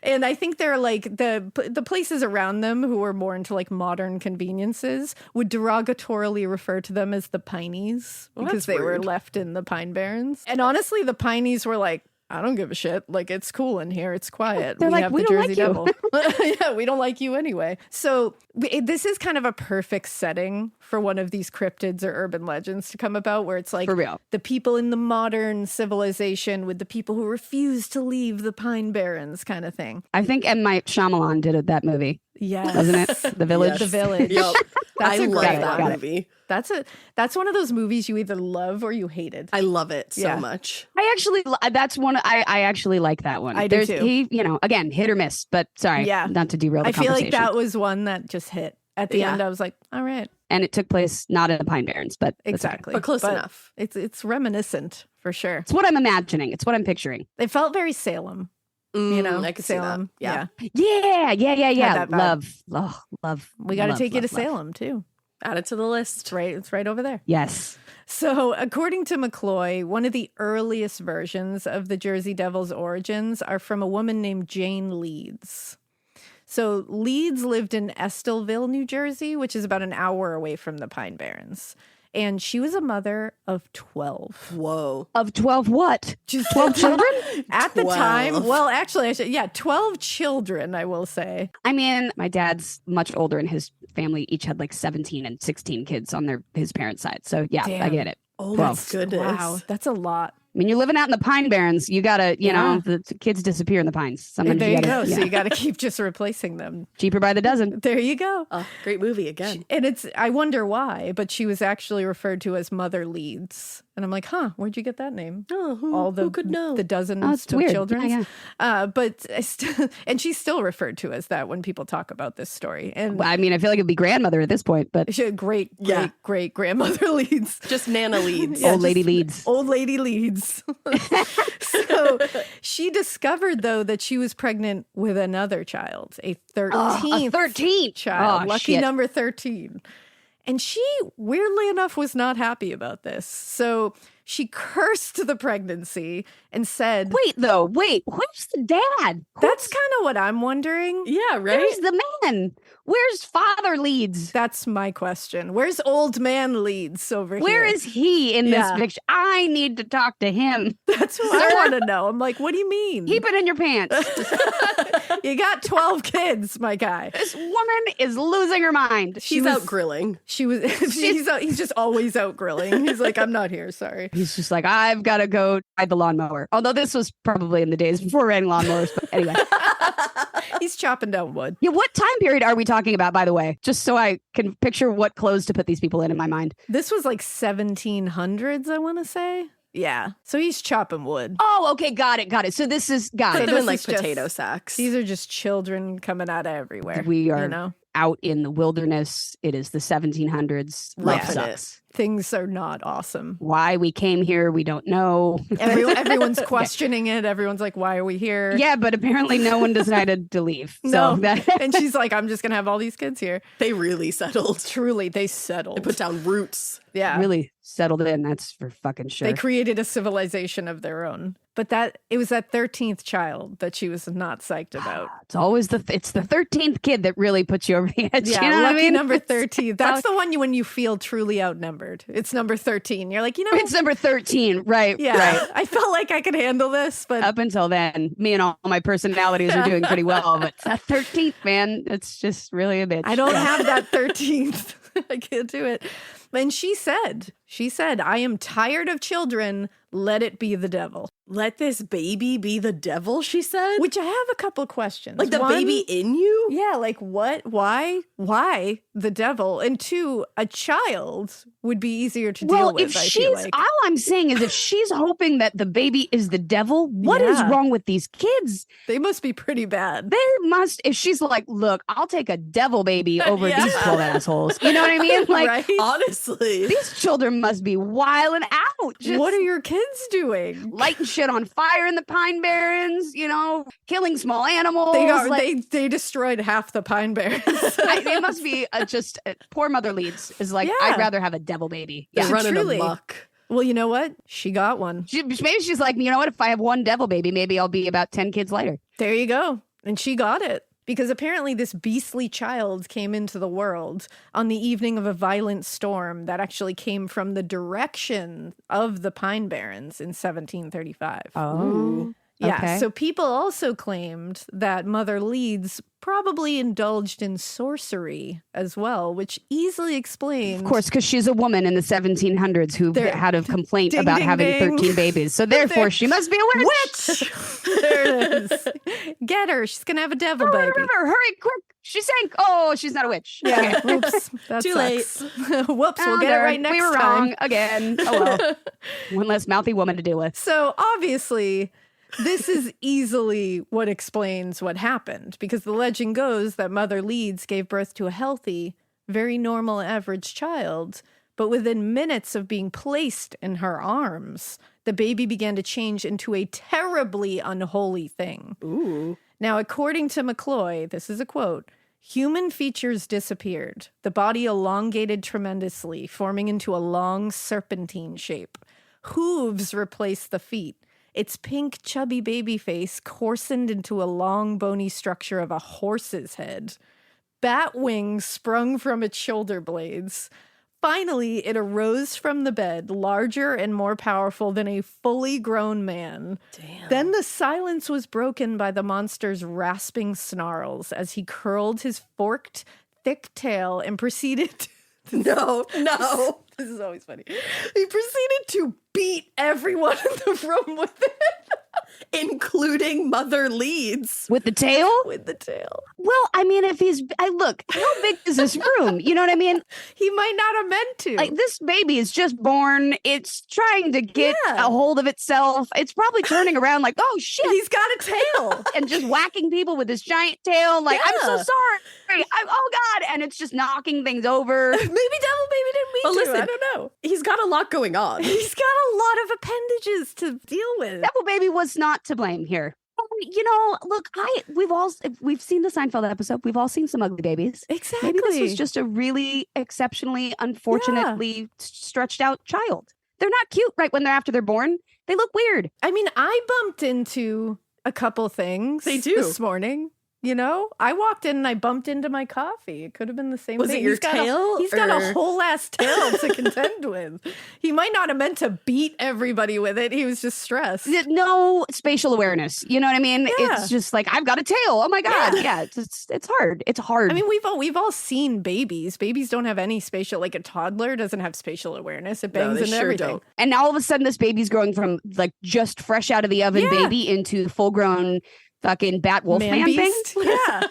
Speaker 2: And I think they're like the places around them who were more into modern conveniences would derogatorily refer to them as the Pineys because they were left in the Pine Barrens. And honestly, the Pineys were like, I don't give a shit. It's cool in here. It's quiet.
Speaker 3: They're
Speaker 2: we
Speaker 3: like,
Speaker 2: have
Speaker 3: we
Speaker 2: the
Speaker 3: don't
Speaker 2: Jersey Devil. Yeah, we don't like you anyway. So this is kind of a perfect setting for one of these cryptids or urban legends to come about, where it's like
Speaker 3: for real.
Speaker 2: The people in the modern civilization with the people who refuse to leave the Pine Barrens kind of thing.
Speaker 3: I think M. Night Shyamalan did that movie.
Speaker 2: Yes.
Speaker 3: Wasn't it? The Village?
Speaker 2: Yes. The Village.
Speaker 1: Yep.
Speaker 2: That's
Speaker 1: I
Speaker 2: a
Speaker 1: love
Speaker 2: great
Speaker 1: that
Speaker 2: one.
Speaker 1: movie.
Speaker 2: That's one of those movies you either love or you hated.
Speaker 1: I love it so much.
Speaker 3: I actually like that one.
Speaker 2: I do too.
Speaker 3: He, again, hit or miss, but sorry, not to derail the conversation.
Speaker 2: I feel like that was one that just hit. At the end, I was like, all right.
Speaker 3: And it took place not in the Pine Barrens, but
Speaker 2: exactly.
Speaker 1: But close enough.
Speaker 2: It's reminiscent for sure.
Speaker 3: It's what I'm imagining. It's what I'm picturing.
Speaker 2: It felt very Salem.
Speaker 1: I could
Speaker 2: Salem.
Speaker 1: See that.
Speaker 3: Yeah. Love.
Speaker 2: We got to take you to Salem too.
Speaker 1: Add it to the list.
Speaker 2: Right. It's right over there.
Speaker 3: Yes.
Speaker 2: So according to McCloy, one of the earliest versions of the Jersey Devil's origins are from a woman named Jane Leeds. So Leeds lived in Estelville, New Jersey, which is about an hour away from the Pine Barrens. And she was a mother of 12.
Speaker 1: Whoa.
Speaker 3: Of 12 what?
Speaker 2: Just
Speaker 3: 12 children?
Speaker 2: At the time. Well, actually, 12 children, I will say.
Speaker 3: I mean, my dad's much older and his family each had 17 and 16 kids on his parents' side. So yeah,
Speaker 2: damn.
Speaker 3: I get it.
Speaker 1: Oh, that's goodness.
Speaker 2: Wow, that's a lot.
Speaker 3: I mean, you're living out in the Pine Barrens. You gotta, the kids disappear in the pines. Sometimes
Speaker 2: there you go.
Speaker 3: Yeah.
Speaker 2: So you got to keep just replacing them.
Speaker 3: Cheaper by the dozen.
Speaker 2: There you go.
Speaker 1: Oh, great movie again.
Speaker 2: And I wonder why, but she was actually referred to as Mother Leeds And I'm like, where'd you get that name?
Speaker 1: Oh, who could know?
Speaker 2: The dozens
Speaker 3: it's
Speaker 2: of
Speaker 3: weird.
Speaker 2: children.
Speaker 3: Yeah.
Speaker 2: But and she's still referred to as that when people talk about this story. And
Speaker 3: Well, I mean, I feel like it'd be grandmother at this point, but
Speaker 2: she had great grandmother Leeds.
Speaker 1: Just Nana Leeds.
Speaker 3: old lady Leeds.
Speaker 2: Old lady Leeds. So she discovered, though, that she was pregnant with another child, a 13th child. Lucky number 13. And she, weirdly enough, was not happy about this. So she cursed the pregnancy and said,
Speaker 3: Wait, where's the dad?
Speaker 2: That's kind of what I'm wondering.
Speaker 1: Yeah, right?
Speaker 3: Where's the man? Where's father Leeds?
Speaker 2: That's my question. Where's old man Leeds over here?
Speaker 3: Where is he in this picture? I need to talk to him.
Speaker 2: That's what I want to know. I'm like, what do you mean?
Speaker 3: Keep it in your pants.
Speaker 2: You got 12 kids, my guy.
Speaker 3: This woman is losing her mind.
Speaker 1: She's out grilling.
Speaker 2: He's just always out grilling. He's like, I'm not here, sorry.
Speaker 3: He's just like, I've got to go ride the lawnmower. Although this was probably in the days before riding lawnmowers. But anyway.
Speaker 2: He's chopping down wood.
Speaker 3: Yeah, what time period are we talking about, by the way? Just so I can picture what clothes to put these people in my mind.
Speaker 2: This was like 1700s, I want to say. Yeah. So he's chopping wood.
Speaker 3: Oh, okay. Got it. So this is,
Speaker 1: Put them in like
Speaker 2: This is
Speaker 1: potato
Speaker 2: just-
Speaker 1: sacks.
Speaker 2: These are just children coming out of everywhere.
Speaker 3: We are
Speaker 2: you know?
Speaker 3: out in the wilderness. It is the 1700s. Life
Speaker 1: Loving
Speaker 3: sucks.
Speaker 2: Things are not awesome.
Speaker 3: Why we came here, we don't know.
Speaker 2: Everyone's questioning it. Everyone's like, why are we here?
Speaker 3: Yeah, but apparently no one decided to leave.
Speaker 2: No.
Speaker 3: So that
Speaker 2: And she's like, I'm just going to have all these kids here.
Speaker 1: They really settled.
Speaker 2: Truly, they settled.
Speaker 1: They put down roots.
Speaker 2: Yeah.
Speaker 3: really settled in. That's for fucking sure.
Speaker 2: They created a civilization of their own. But it was that 13th child that she was not psyched about.
Speaker 3: It's always it's the 13th kid that really puts you over the edge.
Speaker 2: Yeah,
Speaker 3: you know what
Speaker 2: lucky
Speaker 3: I mean?
Speaker 2: number 13. That's the one when you feel truly outnumbered. It's number 13. You're like,
Speaker 3: It's number 13. Right.
Speaker 2: yeah,
Speaker 3: Right.
Speaker 2: I felt like I could handle this, but
Speaker 3: Up until then, me and all my personalities are doing pretty well. But that 13th, man, it's just really a bitch.
Speaker 2: I don't have that 13th. I can't do it. And she said, I am tired of children. Let it be the devil.
Speaker 1: Let this baby be the devil, she said?
Speaker 2: Which I have a couple questions.
Speaker 1: Like the
Speaker 2: One,
Speaker 1: baby in you?
Speaker 2: Yeah, like what? Why the devil? And two, a child would be easier to deal with.
Speaker 3: If
Speaker 2: I
Speaker 3: she's,
Speaker 2: feel like.
Speaker 3: all I'm saying is if she's hoping that the baby is the devil, what is
Speaker 2: Yeah.
Speaker 3: wrong with these kids?
Speaker 2: They must be pretty bad.
Speaker 3: They must, if she's like, look, I'll take a devil baby over
Speaker 1: Yeah.
Speaker 3: these 12 assholes. You know what I mean? Like,
Speaker 2: right?
Speaker 1: Honestly.
Speaker 3: these children must be wilding out. Just
Speaker 2: What are your kids doing?
Speaker 3: lighting shit on fire in the Pine Barrens, killing small animals.
Speaker 2: They destroyed half the Pine Barrens.
Speaker 3: It must be poor Mother Leeds is like,
Speaker 2: Yeah.
Speaker 3: I'd rather have a devil baby.
Speaker 1: They're
Speaker 3: Yeah.
Speaker 1: running
Speaker 2: truly.
Speaker 1: amok.
Speaker 2: Well, you know what? She got one.
Speaker 3: Maybe she's like, you know what? If I have one devil baby, maybe I'll be about 10 kids later.
Speaker 2: There you go. And she got it. Because apparently this beastly child came into the world on the evening of a violent storm that actually came from the direction of the Pine Barrens in 1735.
Speaker 3: Oh.
Speaker 2: Yeah,
Speaker 3: okay.
Speaker 2: so people also claimed that Mother Leeds probably indulged in sorcery as well, which easily explains.
Speaker 3: Of course, because she's a woman in the 1700s who had a complaint
Speaker 2: Ding,
Speaker 3: about
Speaker 2: ding,
Speaker 3: having
Speaker 2: ding.
Speaker 3: 13 babies. So therefore, she must be a witch.
Speaker 2: Witch! There it is. Get her. She's going to have a devil baby.
Speaker 3: Remember, hurry, quick. She sank. Oh, she's not a witch.
Speaker 2: Yeah,
Speaker 3: Okay.
Speaker 2: whoops. That
Speaker 1: Too
Speaker 2: sucks. Whoops, we'll
Speaker 3: Oh,
Speaker 2: get it
Speaker 3: darn.
Speaker 2: right next
Speaker 3: We were
Speaker 2: time.
Speaker 3: wrong again. Oh, well. One less mouthy woman to deal with.
Speaker 2: So obviously, this is easily what explains what happened, because the legend goes that Mother Leeds gave birth to a healthy, very normal, average child, but within minutes of being placed in her arms, the baby began to change into a terribly unholy thing.
Speaker 1: Ooh.
Speaker 2: Now, according to McCloy, this is a quote, human features disappeared. The body elongated tremendously, forming into a long serpentine shape. Hooves replaced the feet. Its pink, chubby baby face coarsened into a long, bony structure of a horse's head. Bat wings sprung from its shoulder blades. Finally, it arose from the bed, larger and more powerful than a fully grown man.
Speaker 1: Damn.
Speaker 2: Then the silence was broken by the monster's rasping snarls as he curled his forked, thick tail and proceeded
Speaker 1: No.
Speaker 2: This is always funny. He proceeded to beat everyone in the room with it.
Speaker 1: including Mother Leeds.
Speaker 3: With the tail?
Speaker 1: With the tail.
Speaker 3: Well, I mean, if look, how big is this room? You know what I mean?
Speaker 2: He might not have meant to.
Speaker 3: Like, this baby is just born. It's trying to get
Speaker 2: Yeah.
Speaker 3: a hold of itself. It's probably turning around like, oh shit.
Speaker 2: He's got a tail.
Speaker 3: And just whacking people with this giant tail. Like, I'm so
Speaker 1: Yeah.
Speaker 3: sorry. Oh God. And it's just knocking things over.
Speaker 2: Maybe Devil Baby didn't mean
Speaker 1: But
Speaker 2: to.
Speaker 1: listen,
Speaker 2: I don't know.
Speaker 1: He's got a lot going on.
Speaker 2: He's got a lot of appendages to deal with.
Speaker 3: Devil Baby was not to blame here. Look, we've seen the Seinfeld episode. We've all seen some ugly babies.
Speaker 2: Exactly.
Speaker 3: Maybe this was just a really exceptionally, unfortunately stretched out child. They're not cute right when after they're born. They look weird.
Speaker 2: I mean, I bumped into a couple things
Speaker 1: They do.
Speaker 2: this morning. You know, I walked in and I bumped into my coffee. It could have been the same
Speaker 1: Was
Speaker 2: thing.
Speaker 1: it your
Speaker 2: He's got
Speaker 1: tail,
Speaker 2: He's got
Speaker 1: or-
Speaker 2: a whole ass tail to contend with. He might not have meant to beat everybody with it. He was just stressed.
Speaker 3: No spatial awareness. You know what I mean?
Speaker 2: Yeah.
Speaker 3: It's just like, I've got a tail. Oh my God. Yeah, it's hard. It's hard.
Speaker 2: I mean, we've all seen babies. Babies don't have any spatial, like a toddler doesn't have spatial awareness. It bangs
Speaker 1: they
Speaker 2: into
Speaker 1: sure
Speaker 2: everything.
Speaker 1: don't.
Speaker 3: And now all of a sudden, this baby's growing from like just fresh out of the oven
Speaker 2: Yeah.
Speaker 3: baby into full grown fucking bat wolf man thing.
Speaker 2: beast. Yeah.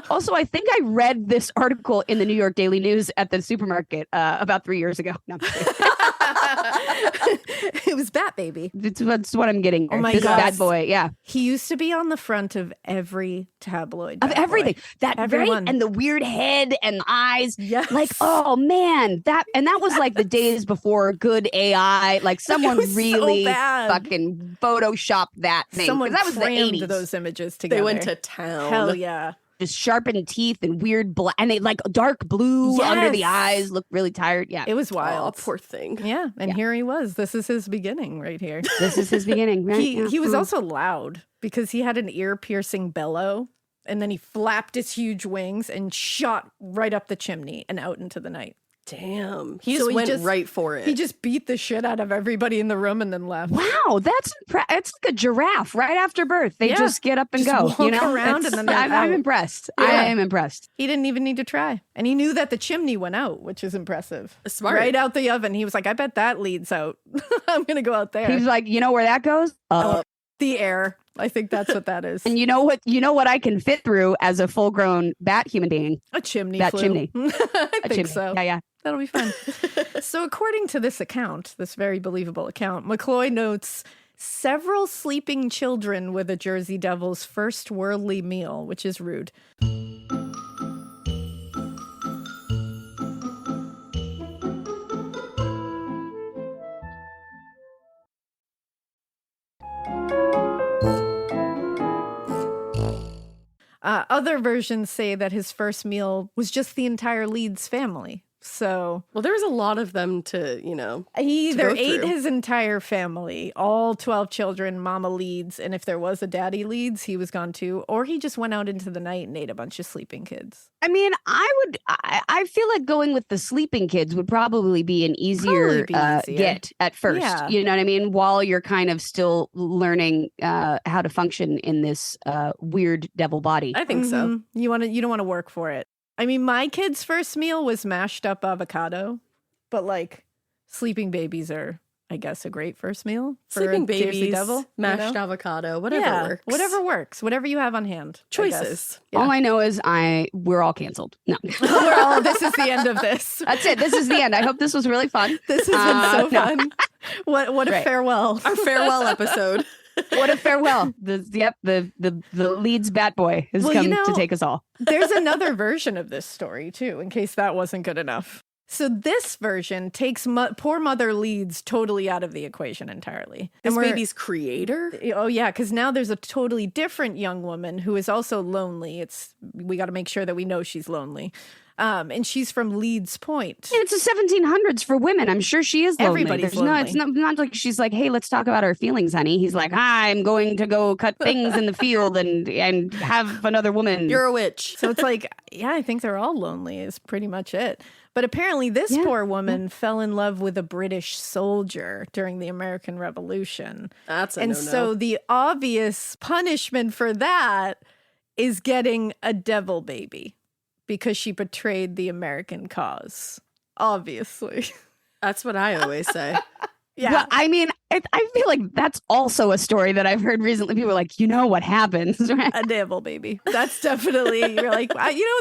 Speaker 3: Also, I think I read this article in the New York Daily News at the supermarket about 3 years ago. No, I'm kidding.
Speaker 2: It was Bat Baby.
Speaker 3: That's what I'm getting.
Speaker 2: Oh my
Speaker 3: This
Speaker 2: God.
Speaker 3: bad boy. Yeah.
Speaker 2: He used to be on the front of every tabloid.
Speaker 3: Of
Speaker 2: bad boy.
Speaker 3: everything. That
Speaker 2: Everyone.
Speaker 3: right, and the weird head and eyes.
Speaker 2: Yes.
Speaker 3: Like, oh man, that was like the days before good AI. Like someone
Speaker 2: was so
Speaker 3: really
Speaker 2: bad.
Speaker 3: fucking photoshopped that thing. 'Cause
Speaker 2: Someone
Speaker 3: that was the
Speaker 2: crammed
Speaker 3: 80s.
Speaker 2: those images together.
Speaker 1: They went to town.
Speaker 2: Hell yeah.
Speaker 3: Just sharpened teeth and weird black, and they like dark blue under the
Speaker 2: Yes.
Speaker 3: eyes. Looked really tired. Yeah,
Speaker 2: It was
Speaker 1: Oh,
Speaker 2: wild.
Speaker 1: poor thing.
Speaker 2: Yeah, and
Speaker 3: Yeah.
Speaker 2: here he was. This is his beginning right here.
Speaker 3: this is his beginning. Right?
Speaker 2: He
Speaker 3: Yeah.
Speaker 2: he was
Speaker 3: Mm.
Speaker 2: also loud because he had an ear-piercing bellow, and then he flapped his huge wings and shot right up the chimney and out into the night.
Speaker 1: Damn. He
Speaker 2: So
Speaker 1: just
Speaker 2: he
Speaker 1: went
Speaker 2: just-
Speaker 1: right for it.
Speaker 2: He just beat the shit out of everybody in the room and then left.
Speaker 3: Wow, it's like a giraffe right after birth. They
Speaker 2: Yeah.
Speaker 3: just get up and
Speaker 2: Just
Speaker 3: go.
Speaker 2: walk
Speaker 3: You know,
Speaker 2: around and then they're
Speaker 3: I'm
Speaker 2: out.
Speaker 3: impressed.
Speaker 2: Yeah.
Speaker 3: I am impressed.
Speaker 2: He didn't even need to try. And he knew that the chimney went out, which is impressive.
Speaker 1: Smart.
Speaker 2: Right out the oven. He was like, I bet that leads out. I'm going to go out there.
Speaker 3: He's like, you know where that goes? Up.
Speaker 2: The air. I think that's what that is.
Speaker 3: And you know what? You know what I can fit through as a full-grown bat human being?
Speaker 2: A chimney
Speaker 3: That
Speaker 2: flue.
Speaker 3: chimney.
Speaker 2: I
Speaker 3: A
Speaker 2: think
Speaker 3: chimney.
Speaker 2: so.
Speaker 3: Yeah.
Speaker 2: That'll be fun. So according to this account, this very believable account, McCloy notes several sleeping children with a Jersey Devil's first worldly meal, which is rude. Other versions say that his first meal was just the entire Leeds family. So
Speaker 1: Well, there was a lot of them to,
Speaker 2: he
Speaker 1: to
Speaker 2: either
Speaker 1: go
Speaker 2: ate
Speaker 1: through.
Speaker 2: his entire family, all 12 children, Mama Leeds, and if there was a Daddy Leeds, he was gone too, or he just went out into the night and ate a bunch of sleeping kids.
Speaker 3: I mean, I feel like going with the sleeping kids would probably be an easier,
Speaker 2: Probably be easier.
Speaker 3: get at first.
Speaker 2: Yeah.
Speaker 3: You know what I mean? While you're kind of still learning how to function in this weird devil body.
Speaker 1: I think so.
Speaker 2: Mhm. You don't want to work for it. I mean, my kid's first meal was mashed up avocado, but like sleeping babies are, I guess, a great first meal. For
Speaker 1: Sleeping
Speaker 2: a Jersey
Speaker 1: babies,
Speaker 2: Devil, you
Speaker 1: mashed
Speaker 2: know?
Speaker 1: avocado, whatever
Speaker 2: Yeah,
Speaker 1: works.
Speaker 2: Whatever works. Whatever you have on hand. I guess.
Speaker 1: Choices.
Speaker 2: Yeah.
Speaker 3: All I know is we're all canceled. No.
Speaker 2: This is the end of this.
Speaker 3: That's it. This is the end. I hope this was really fun.
Speaker 2: This has been so
Speaker 3: no.
Speaker 2: fun. What a
Speaker 3: Right.
Speaker 2: farewell.
Speaker 1: Our farewell episode.
Speaker 3: What a farewell. The Leeds bat boy has
Speaker 2: Well,
Speaker 3: come
Speaker 2: you know-
Speaker 3: to take us all.
Speaker 2: There's another version of this story too, in case that wasn't good enough. So this version takes poor Mother Leeds totally out of the equation entirely.
Speaker 1: This
Speaker 2: And we're-
Speaker 1: baby's creator?
Speaker 2: Oh yeah, because now there's a totally different young woman who is also lonely. We got to make sure that we know she's lonely, and she's from Leeds Point.
Speaker 3: It's the 1700s for women. I'm sure she is lonely.
Speaker 2: Everybody's
Speaker 3: There's no, it's not like she's like, hey, let's talk about our feelings, honey. He's like, I'm going to go cut things in the field and have another woman.
Speaker 1: You're a witch.
Speaker 2: So it's like, yeah, I think they're all lonely is pretty much it. But apparently this poor woman fell in love with a British soldier during the American Revolution.
Speaker 1: That's a
Speaker 2: And
Speaker 1: no-no.
Speaker 2: so the obvious punishment for that is getting a devil baby because she betrayed the American cause. Obviously.
Speaker 1: That's what I always say.
Speaker 2: Yeah.
Speaker 3: Well, I mean, I feel like that's also a story that I've heard recently. People are like, you know what happens, right?
Speaker 2: A devil baby. That's definitely, you're like,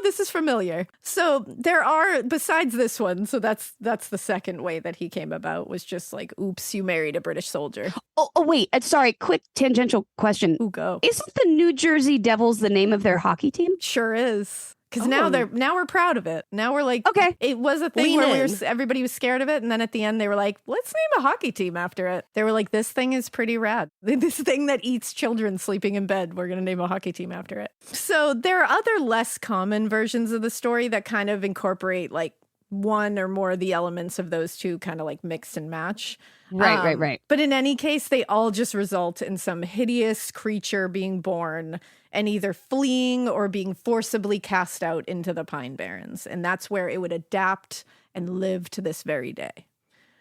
Speaker 2: this is familiar. So there are, besides this one, so that's the second way that he came about, was just like, oops, you married a British soldier.
Speaker 3: Oh, wait. Sorry. Quick tangential question.
Speaker 2: Ooh, go.
Speaker 3: Isn't the New Jersey Devils the name of their hockey team?
Speaker 2: Sure is. Because now we're proud of it. Now we're like,
Speaker 3: okay.
Speaker 2: It was a thing where everybody was scared of it, and then at the end they were like, let's name a hockey team after it. They were like, this thing is pretty rad. This thing that eats children sleeping in bed, we're gonna name a hockey team after it. So there are other less common versions of the story that kind of incorporate like one or more of the elements of those two, kind of like mix and match.
Speaker 3: Right.
Speaker 2: But in any case, they all just result in some hideous creature being born and either fleeing or being forcibly cast out into the Pine Barrens. And that's where it would adapt and live to this very day.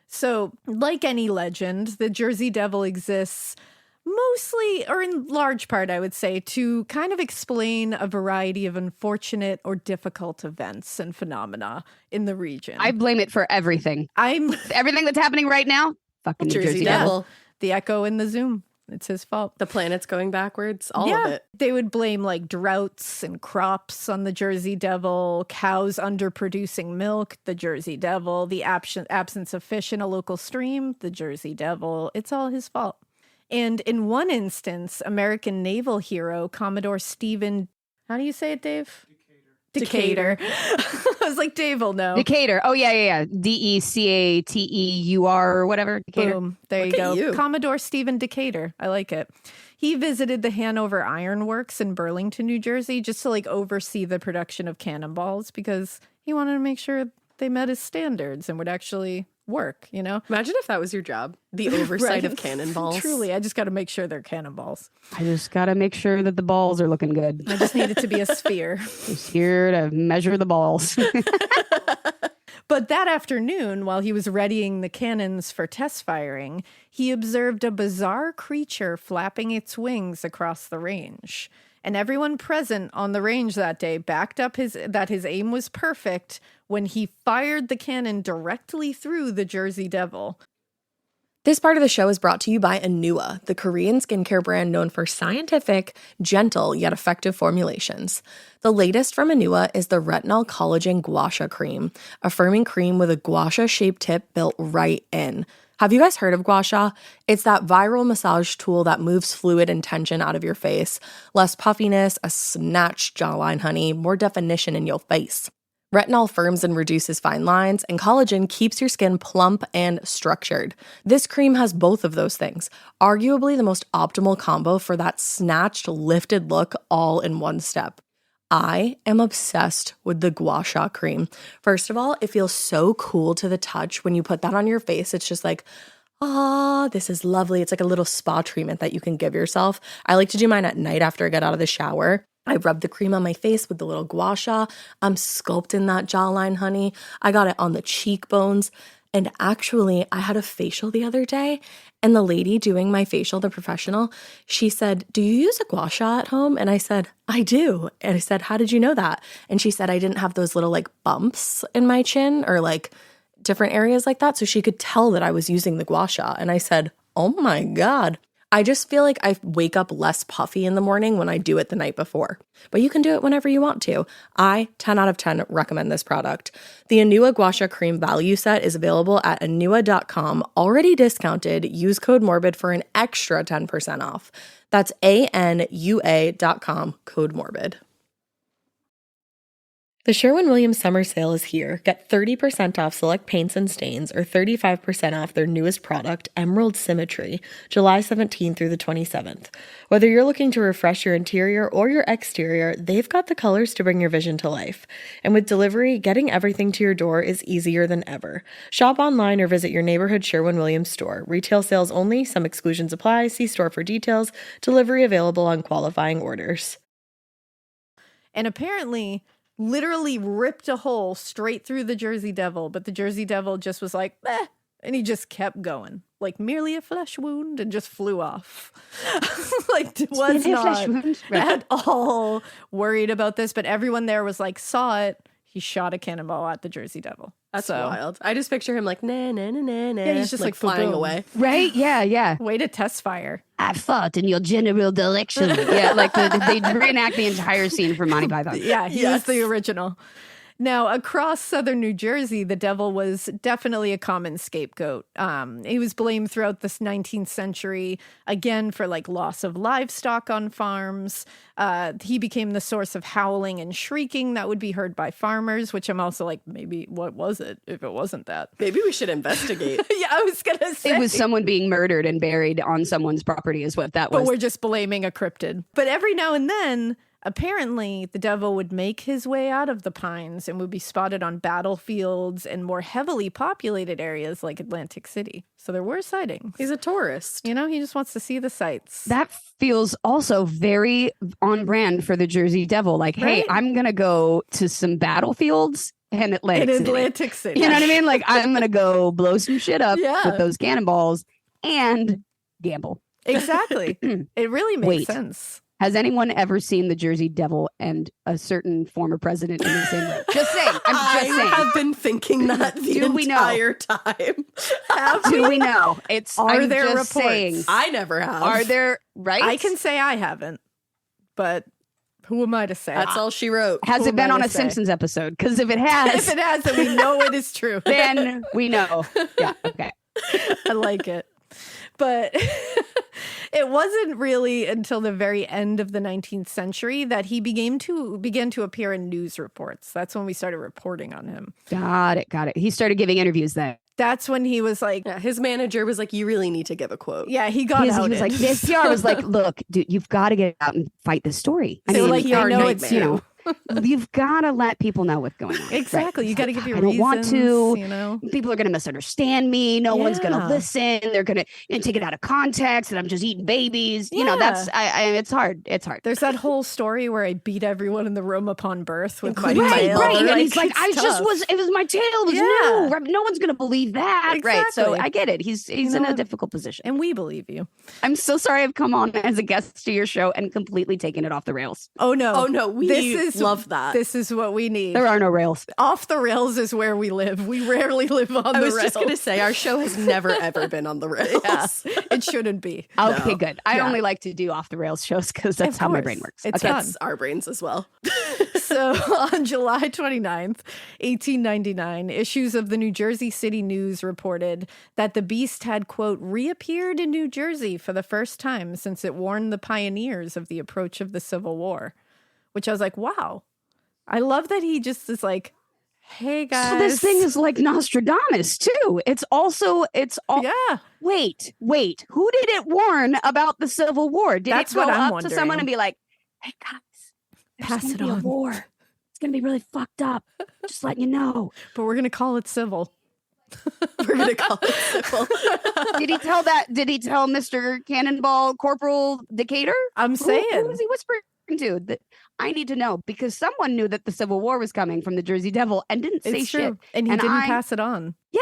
Speaker 2: So, like any legend, the Jersey Devil exists mostly, or in large part, I would say, to kind of explain a variety of unfortunate or difficult events and phenomena in the region.
Speaker 3: I blame it for everything. Everything that's happening right now, fucking New Jersey Devil.
Speaker 2: The echo in the Zoom. It's his fault.
Speaker 1: The planets going backwards, all of it.
Speaker 2: They would blame like droughts and crops on the Jersey Devil, cows underproducing milk, the Jersey Devil, the absence of fish in a local stream, the Jersey Devil. It's all his fault. And in one instance, American naval hero Commodore Stephen, how do you say it, Dave? Decatur. I was like, Dave will know.
Speaker 3: Decatur. Oh, yeah. Decatur or whatever. Decatur.
Speaker 2: Boom. There you go. Commodore Stephen Decatur. I like it. He visited the Hanover Iron Works in Burlington, New Jersey, just to like oversee the production of cannonballs because he wanted to make sure they met his standards and would actually work, you know?
Speaker 1: Imagine if that was your job, the oversight of cannonballs.
Speaker 2: Truly, I just got to make sure they're cannonballs.
Speaker 3: I just got to make sure that the balls are looking good.
Speaker 2: I just need it to be a sphere.
Speaker 3: Just here to measure the balls.
Speaker 2: But that afternoon, while he was readying the cannons for test firing, he observed a bizarre creature flapping its wings across the range. And everyone present on the range that day backed up that his aim was perfect when he fired the cannon directly through the Jersey Devil.
Speaker 1: This part of the show is brought to you by Anua, the Korean skincare brand known for scientific, gentle, yet effective formulations. The latest from Anua is the Retinol Collagen Gua Sha Cream, a firming cream with a gua sha-shaped tip built right in. Have you guys heard of gua sha? It's that viral massage tool that moves fluid and tension out of your face. Less puffiness, a snatched jawline, honey, more definition in your face. Retinol firms and reduces fine lines, and collagen keeps your skin plump and structured. This cream has both of those things, arguably the most optimal combo for that snatched, lifted look all in one step. I am obsessed with the Gua Sha cream. First of all, it feels so cool to the touch when you put that on your face. It's just like, this is lovely. It's like a little spa treatment that you can give yourself. I like to do mine at night after I get out of the shower. I rub the cream on my face with the little gua sha. I'm sculpting that jawline, honey. I got it on the cheekbones. And actually, I had a facial the other day, and the lady doing my facial, the professional, she said, "Do you use a gua sha at home?" And I said, "I do." And I said, "How did you know that?" And she said, "I didn't have those little like bumps in my chin or like different areas like that." So she could tell that I was using the gua sha. And I said, "Oh my God." I just feel like I wake up less puffy in the morning when I do it the night before. But you can do it whenever you want to. I, 10 out of 10, recommend this product. The Anua Gua Sha Cream Value Set is available at anua.com, already discounted. Use code MORBID for an extra 10% off. That's ANUA.com, code MORBID. The Sherwin-Williams summer sale is here. Get 30% off select paints and stains or 35% off their newest product, Emerald Symmetry, July 17th through the 27th. Whether you're looking to refresh your interior or your exterior, they've got the colors to bring your vision to life. And with delivery, getting everything to your door is easier than ever. Shop online or visit your neighborhood Sherwin-Williams store. Retail sales only. Some exclusions apply. See store for details. Delivery available on qualifying orders.
Speaker 2: And apparently literally ripped a hole straight through the Jersey Devil, but the Jersey Devil just was like, and he just kept going, like merely a flesh wound, and just flew off. Like, was not at all worried about this, but everyone there was like, saw it. he shot a cannonball at the Jersey Devil.
Speaker 1: That's wild. I just picture him like, nah, nah, nah, nah, nah.
Speaker 2: Yeah, he's just like
Speaker 1: flying
Speaker 2: boom.
Speaker 1: away.
Speaker 3: Right? Yeah.
Speaker 2: Way to test fire.
Speaker 3: I fought in your general direction. Yeah, like they reenact the entire scene from Monty Python.
Speaker 2: Yeah, he was the original. Now, across southern New Jersey, the devil was definitely a common scapegoat. He was blamed throughout this 19th century, again, for like loss of livestock on farms. He became the source of howling and shrieking that would be heard by farmers, which I'm also like, maybe what was it if it wasn't that?
Speaker 1: Maybe we should investigate.
Speaker 2: Yeah, I was going to say.
Speaker 3: It was someone being murdered and buried on someone's property is what that was.
Speaker 2: But we're just blaming a cryptid. But every now and then, apparently, the devil would make his way out of the pines and would be spotted on battlefields and more heavily populated areas like Atlantic City. So there were sightings.
Speaker 1: He's a tourist.
Speaker 2: You know, he just wants to see the sights.
Speaker 3: That feels also very on brand for the Jersey Devil. Like, hey, I'm going to go to some battlefields in Atlantic City. You know what I mean? Like, I'm going to go blow some shit up with those cannonballs and gamble.
Speaker 2: Exactly. It really makes sense.
Speaker 3: Has anyone ever seen the Jersey Devil and a certain former president in the same room? Just saying. I'm just saying.
Speaker 1: I have been thinking that the entire time.
Speaker 3: Do we know?
Speaker 2: Are there reports?
Speaker 3: Saying.
Speaker 1: I never have.
Speaker 3: Are there, right?
Speaker 2: I can say I haven't, but who am I to say?
Speaker 1: That's all she wrote.
Speaker 3: Has it been on a Simpsons episode? Because if it has.
Speaker 2: If it has, then we know it is true.
Speaker 3: Then we know. Yeah, okay.
Speaker 2: I like it. But it wasn't really until the very end of the 19th century that he began to appear in news reports. That's when we started reporting on him.
Speaker 3: Got it. He started giving interviews then.
Speaker 2: That's when he was like...
Speaker 1: Yeah, his manager was like, you really need to give a quote.
Speaker 2: Yeah, he got outed.
Speaker 3: He was like, this PR was like, look, dude, you've got to get out and fight this story.
Speaker 2: I mean, like, I know it's you.
Speaker 3: You've got to let people know what's going on.
Speaker 2: Exactly.
Speaker 3: Right?
Speaker 2: You got to give your
Speaker 3: reasons. I don't want to.
Speaker 2: You know?
Speaker 3: People are going to misunderstand me. No one's going to listen. They're going to take it out of context, and I'm just eating babies. You know, that's it's hard. It's hard.
Speaker 2: There's that whole story where I beat everyone in the room upon birth with my
Speaker 3: tail. Right. And he's like,
Speaker 2: it
Speaker 3: was my tail. It was new. Right? No one's going to believe that.
Speaker 2: Exactly.
Speaker 3: Right. So I get it. He's in a difficult position.
Speaker 2: And we believe you.
Speaker 3: I'm so sorry I've come on as a guest to your show and completely taken it off the rails.
Speaker 2: Oh, no.
Speaker 1: Oh, no. We love that.
Speaker 2: This is what we need.
Speaker 3: There are no rails.
Speaker 2: Off the rails is where we live. We rarely live on the rails. I was
Speaker 1: just going to say, our show has never, ever been on the rails.
Speaker 2: Yeah, it shouldn't be.
Speaker 3: Okay, good. I only like to do off the rails shows because that's how my brain works.
Speaker 2: It's
Speaker 1: fun. Our brains as well.
Speaker 2: So on July 29th, 1899, issues of the New Jersey City News reported that the beast had, quote, reappeared in New Jersey for the first time since it warned the pioneers of the approach of the Civil War, which I was like, wow. I love that he just is like, hey guys.
Speaker 3: So this thing is like Nostradamus too. It's all.
Speaker 2: Yeah.
Speaker 3: Wait. Who did it warn about the Civil War? Did
Speaker 2: That's
Speaker 3: it go
Speaker 2: what I'm
Speaker 3: up
Speaker 2: wondering.
Speaker 3: to someone and be like, hey guys,
Speaker 2: pass it on.
Speaker 3: A war. It's gonna be really fucked up. Just letting you know.
Speaker 2: But we're gonna call it civil.
Speaker 1: We're gonna call it civil.
Speaker 3: Did he tell Mr. Cannonball Corporal Decatur?
Speaker 2: I'm saying.
Speaker 3: Who was he whispering to? That I need to know because someone knew that the Civil War was coming from the Jersey Devil and didn't say shit.
Speaker 2: And he didn't pass it on.
Speaker 3: Yeah.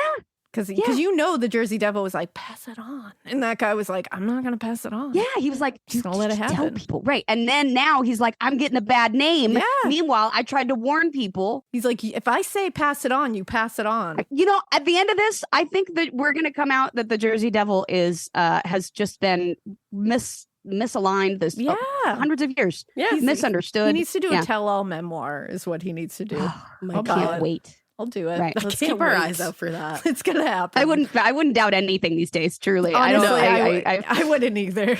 Speaker 2: Because the Jersey Devil was like, pass it on. And that guy was like, I'm not going to pass it on.
Speaker 3: Yeah, he was like,
Speaker 2: just going to let it happen.
Speaker 3: Tell people. Right. And then now he's like, I'm getting a bad name.
Speaker 2: Yeah.
Speaker 3: Meanwhile, I tried to warn people.
Speaker 2: He's like, if I say pass it on, you pass it on.
Speaker 3: You know, at the end of this, I think that we're going to come out that the Jersey Devil has just been misaligned this hundreds of years.
Speaker 2: Yeah.
Speaker 3: Misunderstood.
Speaker 2: He needs to do a tell-all memoir is what he needs to do.
Speaker 3: I can't wait.
Speaker 2: I'll do it.
Speaker 3: Right.
Speaker 1: Let's keep our eyes out for that.
Speaker 2: It's gonna happen.
Speaker 3: I wouldn't doubt anything these days. Truly,
Speaker 2: honestly, I wouldn't either.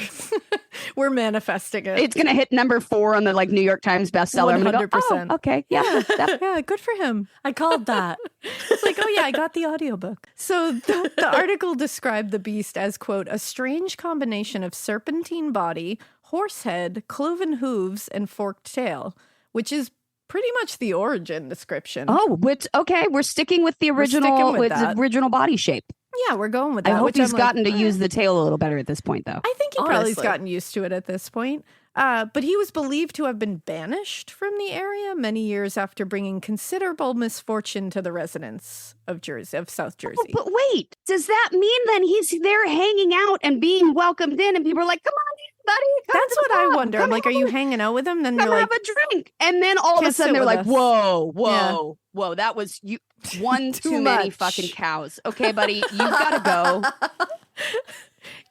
Speaker 2: We're manifesting it.
Speaker 3: It's gonna hit number 4 on the New York Times bestseller.
Speaker 2: 100%.
Speaker 3: Oh, okay, yeah,
Speaker 2: yeah, good for him.
Speaker 1: I called that.
Speaker 2: It's like, oh yeah, I got the audiobook. So the article described the beast as, quote, a strange combination of serpentine body, horse head, cloven hooves, and forked tail, which is pretty much the origin description.
Speaker 3: Oh, we're sticking with the original original body shape.
Speaker 2: Yeah, we're going with that.
Speaker 3: I hope he's gotten to use the tail a little better at this point, though.
Speaker 2: I think he probably has gotten used to it at this point. But he was believed to have been banished from the area many years after bringing considerable misfortune to the residents of South Jersey.
Speaker 3: Oh, but wait, does that mean then he's there hanging out and being welcomed in and people are like, come on, buddy.
Speaker 2: That's what I wonder. I'm like, are you hanging out with him? Then
Speaker 3: you're like, have a drink. And then all of a sudden they're like, whoa. Whoa, that was you. One too many
Speaker 2: much.
Speaker 3: fucking cows. Okay, buddy, you've got to go.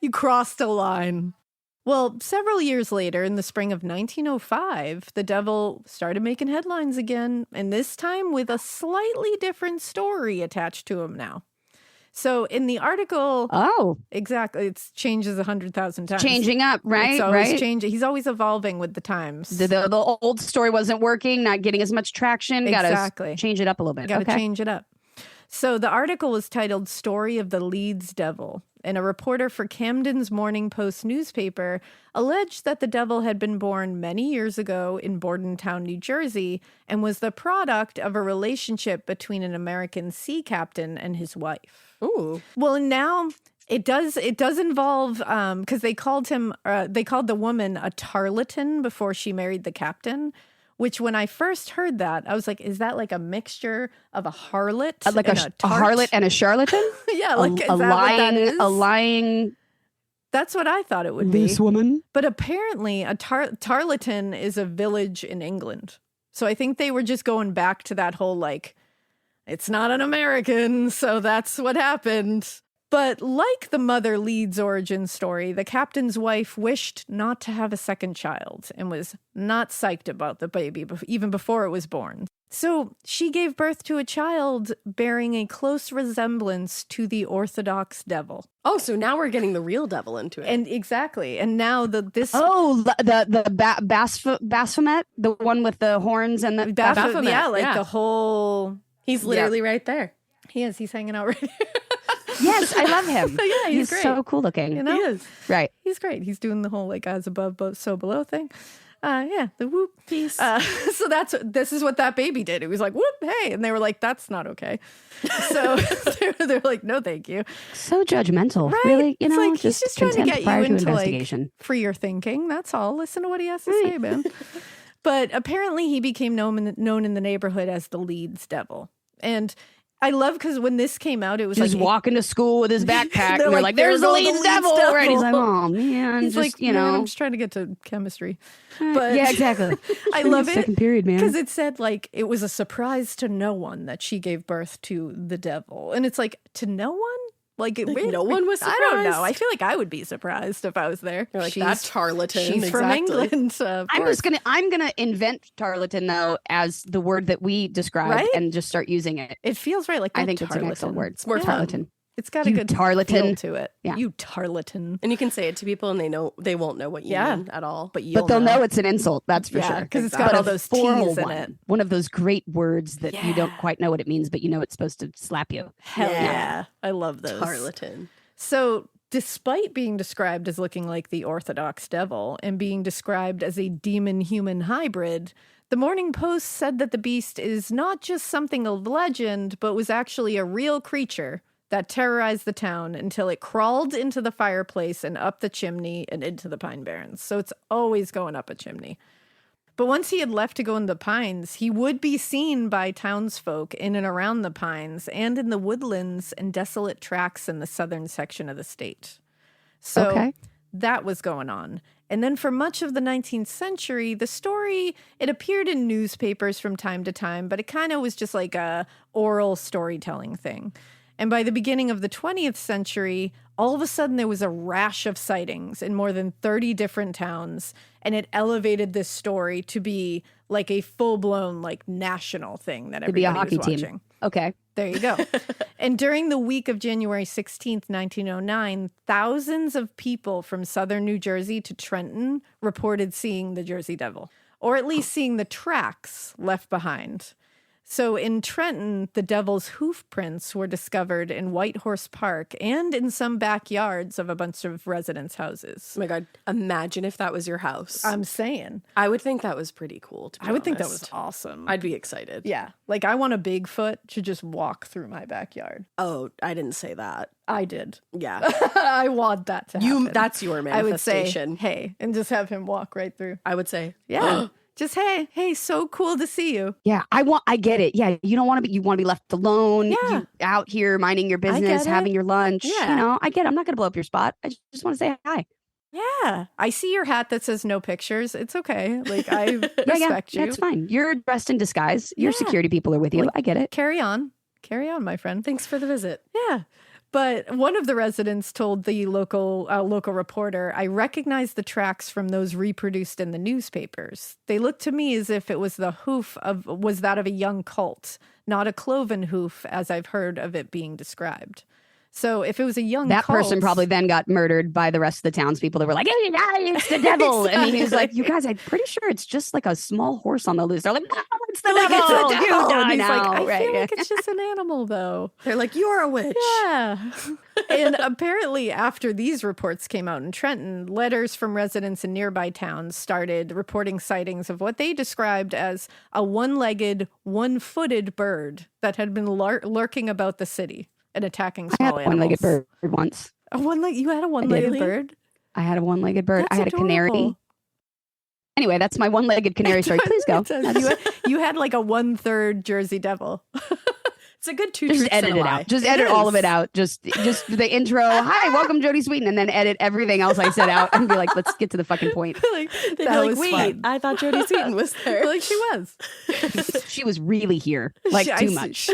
Speaker 2: You crossed a line. Well, several years later, in the spring of 1905, the Devil started making headlines again, and this time with a slightly different story attached to him now. So in the article, exactly, it changes 100,000 times.
Speaker 3: Changing up, right?
Speaker 2: It's always changing. He's always evolving with the times.
Speaker 3: The old story wasn't working, not getting as much traction.
Speaker 2: Exactly.
Speaker 3: Got to change it up a little bit.
Speaker 2: Got to change it up. So the article was titled "Story of the Leeds Devil," and a reporter for Camden's Morning Post newspaper alleged that the devil had been born many years ago in Bordentown, New Jersey, and was the product of a relationship between an American sea captain and his wife.
Speaker 1: Ooh.
Speaker 2: Well, and now it does involve because they called the woman a tarlatan before she married the captain. Which, when I first heard that, I was like, "Is that like a mixture of a harlot,
Speaker 3: like a harlot and a charlatan?
Speaker 2: Yeah, like is that what that is?
Speaker 3: A lying."
Speaker 2: That's what I thought it would be.
Speaker 3: This woman,
Speaker 2: but apparently, a tarlatan is a village in England. So I think they were just going back to that whole like, it's not an American, so that's what happened. But like the mother Leeds origin story, the captain's wife wished not to have a second child and was not psyched about the baby even before it was born. So she gave birth to a child bearing a close resemblance to the Orthodox devil.
Speaker 1: Oh, so now we're getting the real devil into it.
Speaker 2: And exactly. And now the
Speaker 3: Baphomet, the one with the horns and the
Speaker 2: Baphomet. Yeah, the whole...
Speaker 1: He's literally right there.
Speaker 2: He is. He's hanging out right here.
Speaker 3: Yes, I love him.
Speaker 2: Yeah, he's great.
Speaker 3: So cool looking.
Speaker 2: You know?
Speaker 1: He is.
Speaker 2: Right. He's great. He's doing the whole like as above, so below thing. The whoop piece. So this is what that baby did. It was like, whoop, hey. And they were like, that's not okay. So they're like, no, thank you.
Speaker 3: So judgmental.
Speaker 2: Right?
Speaker 3: Really,
Speaker 2: it's like, he's just trying to get you into like freer thinking. That's all. Listen to what he has to say, man. But apparently he became known in the neighborhood as the Leeds Devil. And I love because when this came out, it was
Speaker 3: just
Speaker 2: like
Speaker 3: walking to school with his backpack. And they're like, "There's the Leeds Devil!" Right? He's like, "Oh man!"
Speaker 2: He's like, I'm just trying to get to chemistry. But
Speaker 3: yeah, exactly.
Speaker 2: I love it.
Speaker 3: Second period, man.
Speaker 2: Because it said like it was a surprise to no one that she gave birth to the devil, and it's like to no one. Like
Speaker 1: no one was surprised.
Speaker 2: I don't know. I feel like I would be surprised if I was there.
Speaker 1: You're like, that's tarlatan.
Speaker 2: She's from England.
Speaker 3: I'm gonna invent tarlatan though as the word that we described and just start using it.
Speaker 2: It feels right. Like
Speaker 3: I think it's an excellent word.
Speaker 1: It's more
Speaker 3: tarlatan.
Speaker 2: It's got a good
Speaker 3: tarlatan
Speaker 2: feel to it. Yeah. You tarlatan.
Speaker 1: And you can say it to people and they won't know what you mean at all.
Speaker 3: But they'll know it's an insult, that's for sure.
Speaker 2: Because it's got all those T's in it.
Speaker 3: One of those great words that you don't quite know what it means, but you know it's supposed to slap you.
Speaker 2: Hell yeah. I love those.
Speaker 1: Tarlatan.
Speaker 2: So despite being described as looking like the Orthodox devil and being described as a demon-human hybrid, the Morning Post said that the beast is not just something of legend, but was actually a real creature that terrorized the town until it crawled into the fireplace and up the chimney and into the Pine Barrens. So it's always going up a chimney. But once he had left to go in the pines, he would be seen by townsfolk in and around the pines and in the woodlands and desolate tracts in the southern section of the state. So that was going on. And then for much of the 19th century, the story, it appeared in newspapers from time to time, but it kind of was just like a oral storytelling thing. And by the beginning of the 20th century, all of a sudden there was a rash of sightings in more than 30 different towns. And it elevated this story to be like a full-blown, like national thing that everybody was watching.
Speaker 3: Team. Okay.
Speaker 2: There you go. And during the week of January 16th, 1909, thousands of people from southern New Jersey to Trenton reported seeing the Jersey Devil, or at least seeing the tracks left behind. So in Trenton, the devil's hoof prints were discovered in White Horse Park and in some backyards of a bunch of residents' houses.
Speaker 1: Oh my God. Imagine if that was your house.
Speaker 2: I'm saying.
Speaker 1: I would think that was pretty cool, to be honest.
Speaker 2: think that was awesome.
Speaker 1: I'd be excited.
Speaker 2: Yeah. Like I want a Bigfoot to just walk through my backyard.
Speaker 1: Oh, I didn't say that.
Speaker 2: I did.
Speaker 1: Yeah.
Speaker 2: I want that to happen.
Speaker 1: That's your manifestation.
Speaker 2: I would say, hey, and just have him walk right through.
Speaker 1: I would say,
Speaker 2: yeah. Just, hey, so cool to see you.
Speaker 3: Yeah, I get it. Yeah, you want to be left alone.
Speaker 2: Yeah.
Speaker 3: You out here minding your business, having your lunch.
Speaker 2: Yeah.
Speaker 3: You know, I get it. I'm not going to blow up your spot. I just want to say hi.
Speaker 2: Yeah. I see your hat that says no pictures. It's okay. Like, I respect you.
Speaker 3: That's fine. You're dressed in disguise. Your security people are with you.
Speaker 2: Like,
Speaker 3: I get it.
Speaker 2: Carry on. Carry on, my friend.
Speaker 1: Thanks for the visit.
Speaker 2: Yeah. But one of the residents told the local reporter, I recognize the tracks from those reproduced in the newspapers. They looked to me as if it was that of a young colt, not a cloven hoof, as I've heard of it being described. So if it was a young
Speaker 3: That
Speaker 2: colt,
Speaker 3: person probably then got murdered by the rest of the townspeople that were like, hey, it's the devil. And he was like, you guys, I'm pretty sure it's just like a small horse on the loose. They're like, no, it's the devil.
Speaker 2: It's the devil.
Speaker 3: You die
Speaker 2: And he's
Speaker 3: now.
Speaker 2: like, I feel like it's just an animal, though.
Speaker 1: They're like, you're a witch.
Speaker 2: Yeah. And apparently after these reports came out in Trenton, letters from residents in nearby towns started reporting sightings of what they described as a one-legged, one-footed bird that had been lurking about the city and attacking small
Speaker 3: I had a
Speaker 2: animals.
Speaker 3: one-legged bird once.
Speaker 2: You had a one-legged bird?
Speaker 3: I had a one-legged bird.
Speaker 2: That's
Speaker 3: I had
Speaker 2: adorable.
Speaker 3: a canary. Anyway, that's my one-legged canary story. Please go.
Speaker 2: You had like a 1/3 Jersey Devil.
Speaker 1: It's a good 2
Speaker 3: Just
Speaker 1: tricks
Speaker 3: edit
Speaker 1: and a
Speaker 3: it
Speaker 1: lie.
Speaker 3: out. Just edit all of it out. Just the intro. Hi, welcome Jodie Sweetin, and then edit everything else I said out and be like, let's get to the fucking point.
Speaker 1: They'd be
Speaker 2: That
Speaker 1: like,
Speaker 2: was
Speaker 1: wait,
Speaker 2: fun.
Speaker 1: I thought Jodie Sweetin was there.
Speaker 2: Like she was.
Speaker 3: She was really here, like too much.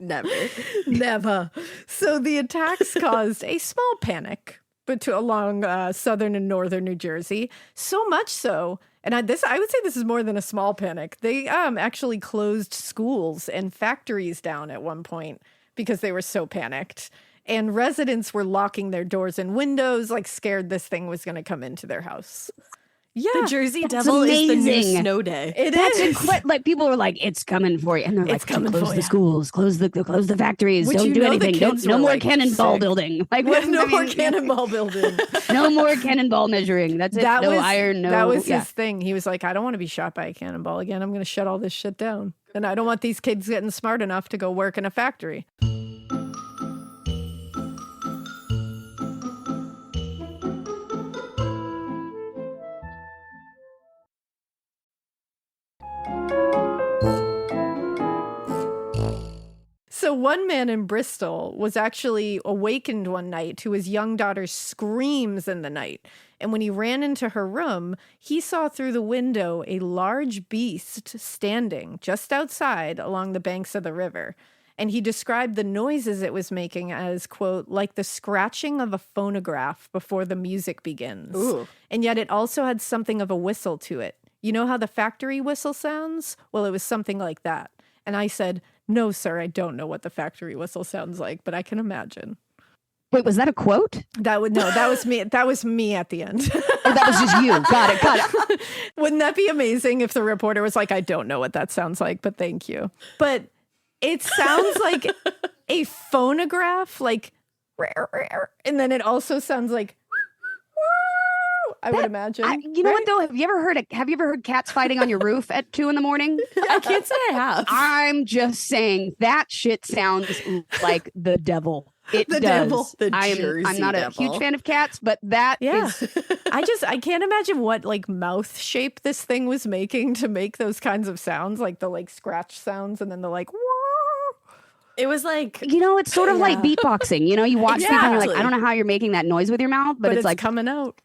Speaker 2: Never. So the attacks caused a small panic along southern and northern New Jersey. So much so, and I would say this is more than a small panic. They actually closed schools and factories down at one point because they were so panicked. And residents were locking their doors and windows, like scared this thing was going to come into their house. Yeah,
Speaker 1: The Jersey Devil is the new
Speaker 3: amazing.
Speaker 1: snow day.
Speaker 2: That's
Speaker 3: incredible. Like people were like, "It's coming for you," and they're like,
Speaker 2: coming
Speaker 3: "Close
Speaker 2: for
Speaker 3: the
Speaker 2: ya.
Speaker 3: schools, close the factories,
Speaker 2: Which
Speaker 3: don't
Speaker 2: you
Speaker 3: do
Speaker 2: know the
Speaker 3: anything,
Speaker 2: kids
Speaker 3: no
Speaker 2: were,
Speaker 3: more
Speaker 2: like,
Speaker 3: cannonball
Speaker 2: sick.
Speaker 3: building, like
Speaker 2: no more cannonball building.
Speaker 3: no more cannonball measuring. That's it.
Speaker 2: That
Speaker 3: No
Speaker 2: was
Speaker 3: iron. No.
Speaker 2: That was
Speaker 3: yeah.
Speaker 2: his thing. He was like, I don't want to be shot by a cannonball again. I'm going to shut all this shit down, and I don't want these kids getting smart enough to go work in a factory. So one man in Bristol was actually awakened one night to his young daughter's screams in the night. And when he ran into her room, he saw through the window a large beast standing just outside along the banks of the river. And he described the noises it was making as, quote, like the scratching of a phonograph before the music begins.
Speaker 1: Ooh.
Speaker 2: And yet it also had something of a whistle to it. You know how the factory whistle sounds? Well, it was something like that. And I said, no, sir, I don't know what the factory whistle sounds like, but I can imagine.
Speaker 3: Wait, was that a quote?
Speaker 2: That was me. That was me at the end.
Speaker 3: Or that was just you? Got it.
Speaker 2: Wouldn't that be amazing if the reporter was like, I don't know what that sounds like, but thank you. But it sounds like a phonograph, like, and then it also sounds like, I would imagine.
Speaker 3: You know what though? Have you ever heard cats fighting on your roof at 2 a.m?
Speaker 1: I can't say I have.
Speaker 3: I'm just saying that shit sounds like the devil. It
Speaker 2: The
Speaker 3: does.
Speaker 2: devil.
Speaker 1: The
Speaker 3: I'm
Speaker 1: Jersey
Speaker 3: not a
Speaker 1: Devil.
Speaker 3: huge fan of cats, but that is
Speaker 2: I can't imagine what like mouth shape this thing was making to make those kinds of sounds, like the like scratch sounds and then the like, wah.
Speaker 1: It was like,
Speaker 3: it's sort of like beatboxing. You watch people and you're like,
Speaker 1: Exactly.
Speaker 3: I don't know how you're making that noise with your mouth, but it's like
Speaker 2: coming out.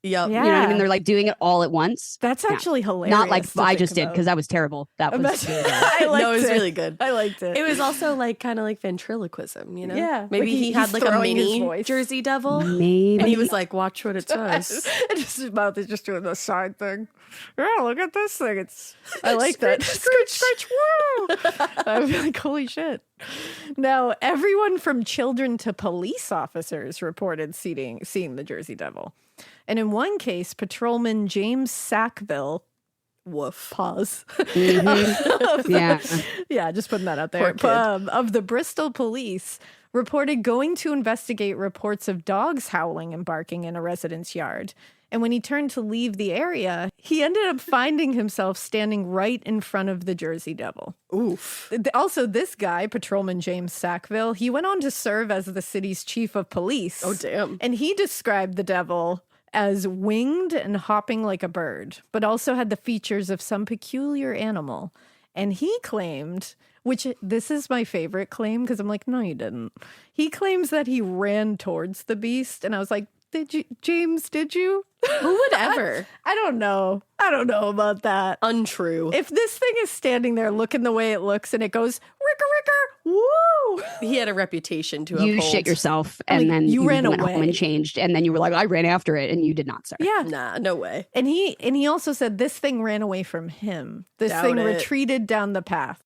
Speaker 1: yep.
Speaker 2: Yeah.
Speaker 3: You know what I mean? They're like doing it all at once.
Speaker 2: That's
Speaker 3: Yeah.
Speaker 2: actually hilarious.
Speaker 3: Not like
Speaker 2: to
Speaker 3: I
Speaker 2: think
Speaker 3: just did
Speaker 2: about.
Speaker 3: because that was terrible. That was
Speaker 2: I liked
Speaker 1: No, it was
Speaker 2: it.
Speaker 1: really good.
Speaker 2: I liked it.
Speaker 1: It was also like kind of like ventriloquism, you know?
Speaker 2: Yeah,
Speaker 1: Maybe
Speaker 2: like
Speaker 1: he had
Speaker 2: he's
Speaker 1: like a
Speaker 2: throwing his
Speaker 1: mini
Speaker 2: voice.
Speaker 1: Jersey Devil.
Speaker 3: maybe.
Speaker 1: And he was like, watch what it does.
Speaker 2: And his mouth is just doing the side thing. Yeah, look at this thing. I like that. Scritch, scritch, woo! I'm like, holy shit. Now, everyone from children to police officers reported seeing the Jersey Devil. And in one case, patrolman James Sackville, woof, pause.
Speaker 3: yeah.
Speaker 2: Yeah, just putting that out there.
Speaker 1: Poor kid.
Speaker 2: Of the Bristol police reported going to investigate reports of dogs howling and barking in a resident's yard. And when he turned to leave the area, he ended up finding himself standing right in front of the Jersey Devil.
Speaker 1: Oof.
Speaker 2: Also, this guy, Patrolman James Sackville, he went on to serve as the city's chief of police.
Speaker 1: Oh, damn.
Speaker 2: And he described the devil as winged and hopping like a bird, but also had the features of some peculiar animal. And he claimed, which this is my favorite claim, because I'm like, no, you didn't. He claims that he ran towards the beast. And I was like, Did you, James? Did you?
Speaker 1: Who would ever?
Speaker 2: I don't know. I don't know about that.
Speaker 1: Untrue.
Speaker 2: If this thing is standing there looking the way it looks and it goes, ricker, woo!
Speaker 1: He had a reputation to
Speaker 3: You
Speaker 1: uphold.
Speaker 3: shit yourself, and then
Speaker 2: you ran
Speaker 3: went
Speaker 2: away
Speaker 3: home and changed, and then you were like, I ran after it, and you did not, sir.
Speaker 2: Yeah.
Speaker 1: Nah, no way.
Speaker 2: And he also said this thing ran away from him. This
Speaker 1: Doubt
Speaker 2: thing
Speaker 1: it.
Speaker 2: retreated down the path.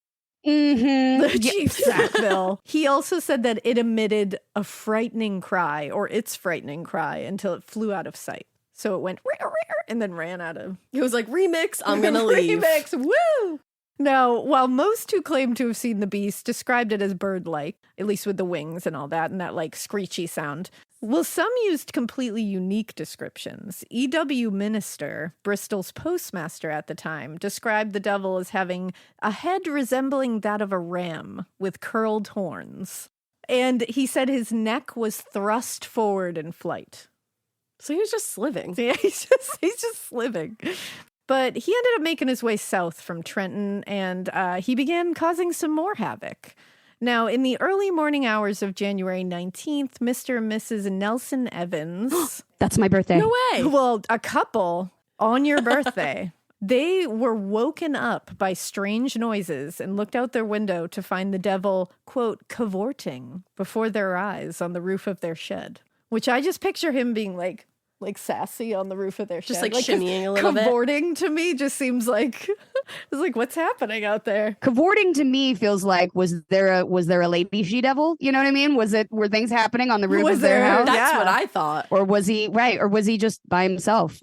Speaker 3: Mm-hmm.
Speaker 2: The Chief Sackville. He also said that it emitted a frightening cry, or its frightening cry, until it flew out of sight. So it went "Ricker," and then ran out of.
Speaker 1: He was like, remix, I'm gonna leave.
Speaker 2: Remix, woo! Now, while most who claim to have seen the beast described it as bird-like, at least with the wings and all that, and that like screechy sound, well, some used completely unique descriptions. E.W. Minister, Bristol's postmaster at the time, described the devil as having a head resembling that of a ram with curled horns. And he said his neck was thrust forward in flight.
Speaker 1: So he was just sliving.
Speaker 2: Yeah, he's just sliving. But he ended up making his way south from Trenton, and he began causing some more havoc. Now, in the early morning hours of January 19th, Mr. and Mrs. Nelson Evans...
Speaker 3: That's my birthday.
Speaker 1: No way.
Speaker 2: Well, a couple on your birthday. They were woken up by strange noises and looked out their window to find the devil, quote, cavorting before their eyes on the roof of their shed. Which I just picture him being like sassy on the roof of their shed.
Speaker 1: Just like shimmying a little bit.
Speaker 2: Cavorting to me just seems like, it's like, what's happening out there?
Speaker 3: Cavorting to me feels like, was there a lady she-devil? You know what I mean? Were things happening on the roof of their house?
Speaker 1: That's
Speaker 2: Yeah.
Speaker 1: what I thought.
Speaker 3: Or was he just by himself?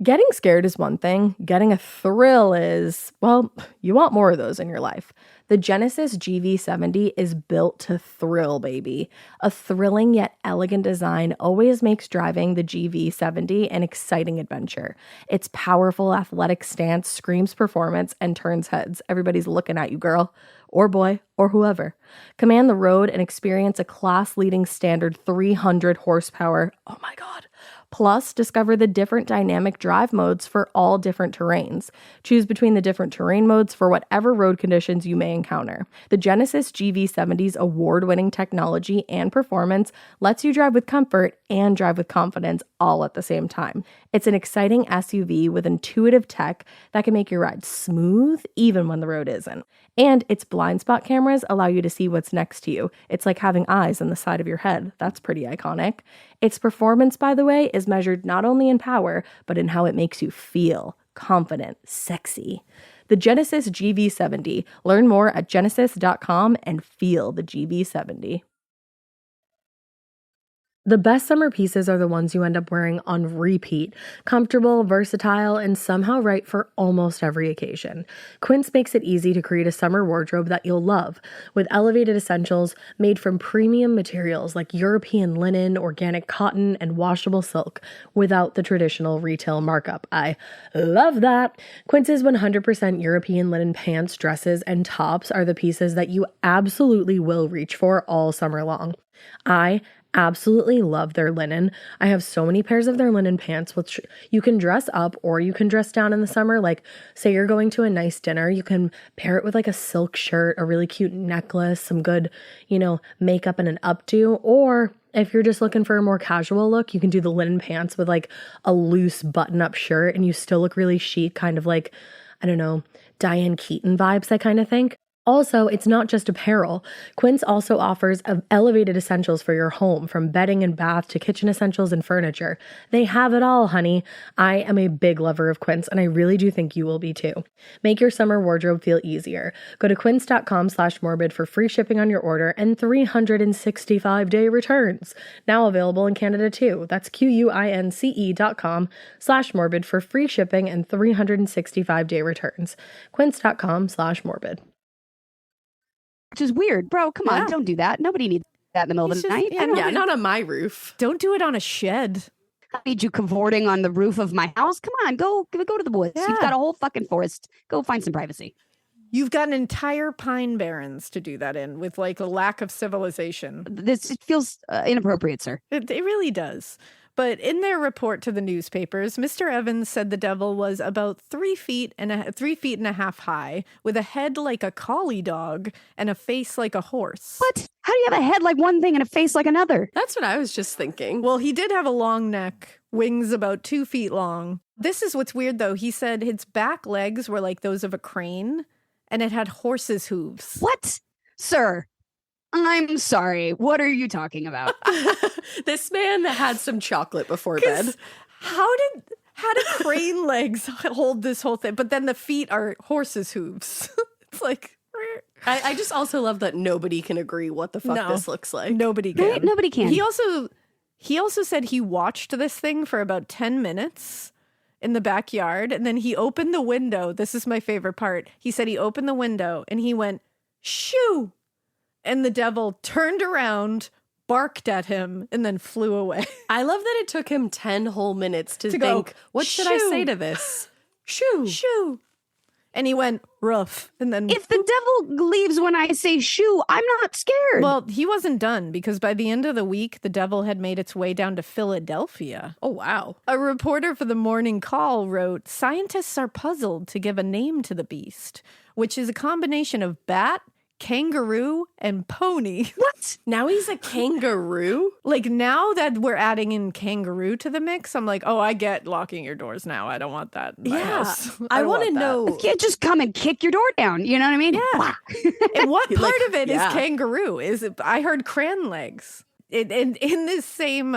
Speaker 1: Getting scared is one thing. Getting a thrill is, well, you want more of those in your life. The Genesis GV70 is built to thrill, baby. A thrilling yet elegant design always makes driving the GV70 an exciting adventure. Its powerful athletic stance screams performance and turns heads. Everybody's looking at you, girl, or boy, or whoever. Command the road and experience a class-leading standard 300 horsepower. Oh my God. Plus, discover the different dynamic drive modes for all different terrains. Choose between the different terrain modes for whatever road conditions you may encounter. The Genesis GV70's award-winning technology and performance lets you drive with comfort and drive with confidence all at the same time. It's an exciting SUV with intuitive tech that can make your ride smooth even when the road isn't. And its blind spot cameras allow you to see what's next to you. It's like having eyes on the side of your head. That's pretty iconic. Its performance, by the way, is measured not only in power, but in how it makes you feel confident, sexy. The Genesis GV70. Learn more at genesis.com and feel the GV70. The best summer pieces are the ones you end up wearing on repeat. Comfortable, versatile, and somehow right for almost every occasion. Quince makes it easy to create a summer wardrobe that you'll love, with elevated essentials made from premium materials like European linen, organic cotton, and washable silk, without the traditional retail markup. I love that! Quince's 100% European linen pants, dresses, and tops are the pieces that you absolutely will reach for all summer long. I absolutely love their linen. I have so many pairs of their linen pants, which you can dress up or you can dress down in the summer. Like, say you're going to a nice dinner, you can pair it with like a silk shirt, a really cute necklace, some good, makeup and an updo. Or if you're just looking for a more casual look, you can do the linen pants with like a loose button-up shirt and you still look really chic, kind of like, I don't know, Diane Keaton vibes, I kind of think. Also, it's not just apparel. Quince also offers elevated essentials for your home, from bedding and bath to kitchen essentials and furniture. They have it all, honey. I am a big lover of Quince, and I really do think you will be too. Make your summer wardrobe feel easier. Go to quince.com/morbid for free shipping on your order and 365-day returns. Now available in Canada too. That's QUINCE.com/morbid for free shipping and 365-day returns. Quince.com/morbid.
Speaker 3: Which is weird. Bro, come on,
Speaker 2: Yeah.
Speaker 3: don't do that. Nobody needs that in the middle of the night. I don't
Speaker 1: Yeah, not on my roof.
Speaker 2: Don't do it on a shed.
Speaker 3: need you cavorting on the roof of my house. Come on, go to the woods.
Speaker 2: Yeah.
Speaker 3: You've got a whole fucking forest. Go find some privacy.
Speaker 2: You've got an entire pine barrens to do that in, with like a lack of civilization.
Speaker 3: It feels inappropriate, sir.
Speaker 2: It really does. But in their report to the newspapers, Mr. Evans said the devil was about 3 feet and a half high, with a head like a collie dog and a face like a horse.
Speaker 3: What? How do you have a head like one thing and a face like another?
Speaker 1: That's what I was just thinking.
Speaker 2: Well, he did have a long neck, wings about 2 feet long. This is what's weird, though. He said its back legs were like those of a crane, and it had horse's hooves.
Speaker 3: What? Sir, I'm sorry. What are you talking about?
Speaker 1: This man had some chocolate before bed.
Speaker 2: How do crane legs hold this whole thing? But then the feet are horse's hooves. It's like...
Speaker 1: I just also love that nobody can agree what the fuck this looks like.
Speaker 2: Nobody can.
Speaker 3: Right? Nobody can.
Speaker 2: He also said he watched this thing for about 10 minutes in the backyard, and then he opened the window. This is my favorite part. He said he opened the window and he went, shoo! And the devil turned around, barked at him, and then flew away.
Speaker 1: I love that it took him 10 whole minutes to think,
Speaker 2: go,
Speaker 1: what should I
Speaker 2: shoo.
Speaker 1: say to this? Shoo.
Speaker 2: Shoo! And he went, rough. And then
Speaker 3: If the devil leaves when I say shoo, I'm not scared.
Speaker 2: well, he wasn't done, because by the end of the week, the devil had made its way down to Philadelphia.
Speaker 1: Oh, wow.
Speaker 2: A reporter for the Morning Call wrote, scientists are puzzled to give a name to the beast, which is a combination of bat, kangaroo, and pony.
Speaker 3: What?
Speaker 1: Now he's a kangaroo?
Speaker 2: Like, now that we're adding in kangaroo to the mix, I'm like, oh, I get locking your doors now. I don't want that in my house.
Speaker 1: I
Speaker 2: don't
Speaker 1: want to
Speaker 2: that.
Speaker 1: know.
Speaker 3: You can't just come and kick your door down. You know what I mean?
Speaker 2: Yeah. And what part
Speaker 1: Like,
Speaker 2: of it is
Speaker 1: yeah.
Speaker 2: kangaroo? I heard cran legs. In this same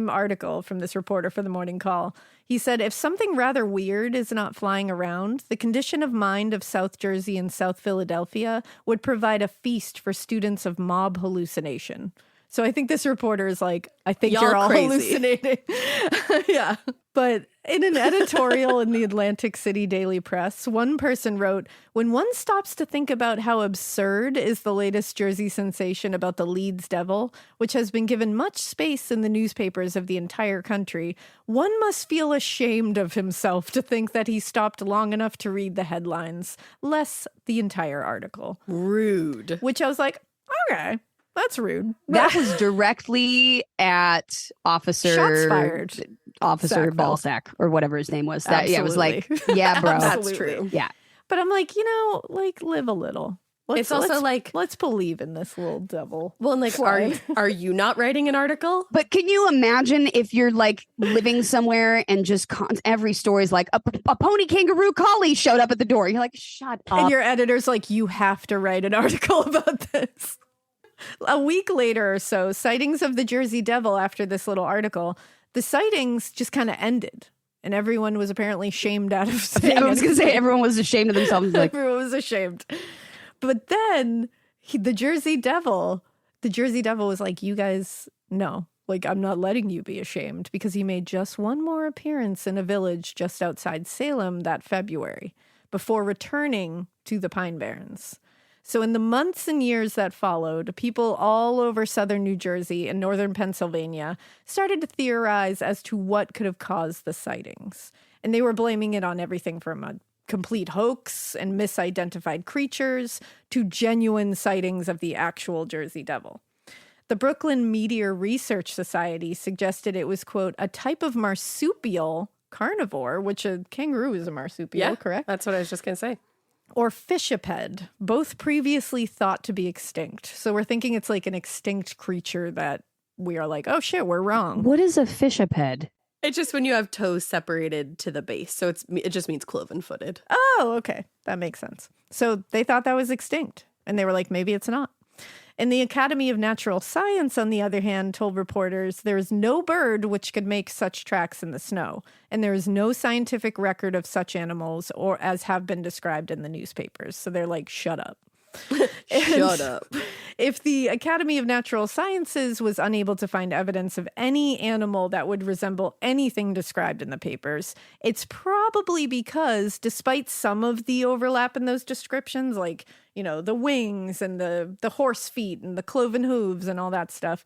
Speaker 2: article from this reporter for the Morning Call, he said, if something rather weird is not flying around, the condition of mind of South Jersey and South Philadelphia would provide a feast for students of mob hallucination. So I think this reporter is like, I think
Speaker 1: Y'all
Speaker 2: you're all
Speaker 1: crazy.
Speaker 2: hallucinating. Yeah. But in an editorial in the Atlantic City Daily Press, one person wrote, when one stops to think about how absurd is the latest Jersey sensation about the Leeds Devil, which has been given much space in the newspapers of the entire country, one must feel ashamed of himself to think that he stopped long enough to read the headlines, less the entire article.
Speaker 1: Rude.
Speaker 2: Which I was like, okay, that's rude.
Speaker 3: That was directly at Officer
Speaker 2: Shots fired.
Speaker 3: Officer
Speaker 2: Sackville.
Speaker 3: Ballsack or whatever his name was. That it was like,
Speaker 2: Absolutely.
Speaker 3: yeah, bro.
Speaker 1: That's
Speaker 2: Absolutely.
Speaker 1: true.
Speaker 3: Yeah.
Speaker 2: But I'm like, like live a little.
Speaker 1: It's also like,
Speaker 2: let's believe in this little devil.
Speaker 1: well, and like, are you not writing an article?
Speaker 3: But can you imagine if you're like living somewhere and just every story is like a pony kangaroo collie showed up at the door. You're like, shut up.
Speaker 2: And your editor's like, you have to write an article about this. A week later or so, sightings of the Jersey Devil after this little article, the sightings just kind of ended. And everyone was apparently shamed out of saying
Speaker 3: I was going to say
Speaker 2: anything.
Speaker 3: everyone was ashamed of themselves. Like,
Speaker 2: Everyone was ashamed. But then the Jersey Devil was like, you guys, no, like, I'm not letting you be ashamed, because he made just one more appearance in a village just outside Salem that February before returning to the Pine Barrens. So in the months and years that followed, people all over southern New Jersey and northern Pennsylvania started to theorize as to what could have caused the sightings. And they were blaming it on everything from a complete hoax and misidentified creatures to genuine sightings of the actual Jersey Devil. The Brooklyn Meteor Research Society suggested it was, quote, a type of marsupial carnivore, which a kangaroo is a marsupial, correct?
Speaker 1: That's what I was just going to say.
Speaker 2: Or fishaped, both previously thought to be extinct. So we're thinking it's like an extinct creature that we are like, oh shit, we're wrong.
Speaker 3: what is a fishaped?
Speaker 1: It's just when you have toes separated to the base. So it just means cloven-footed.
Speaker 2: Oh, okay. That makes sense. So they thought that was extinct. And they were like, maybe it's not. And the Academy of Natural Science, on the other hand, told reporters there is no bird which could make such tracks in the snow. And there is no scientific record of such animals or as have been described in the newspapers. So they're like, shut up.
Speaker 1: Shut up.
Speaker 2: If the Academy of Natural Sciences was unable to find evidence of any animal that would resemble anything described in the papers, it's probably because, despite some of the overlap in those descriptions, like, the wings and the horse feet and the cloven hooves and all that stuff,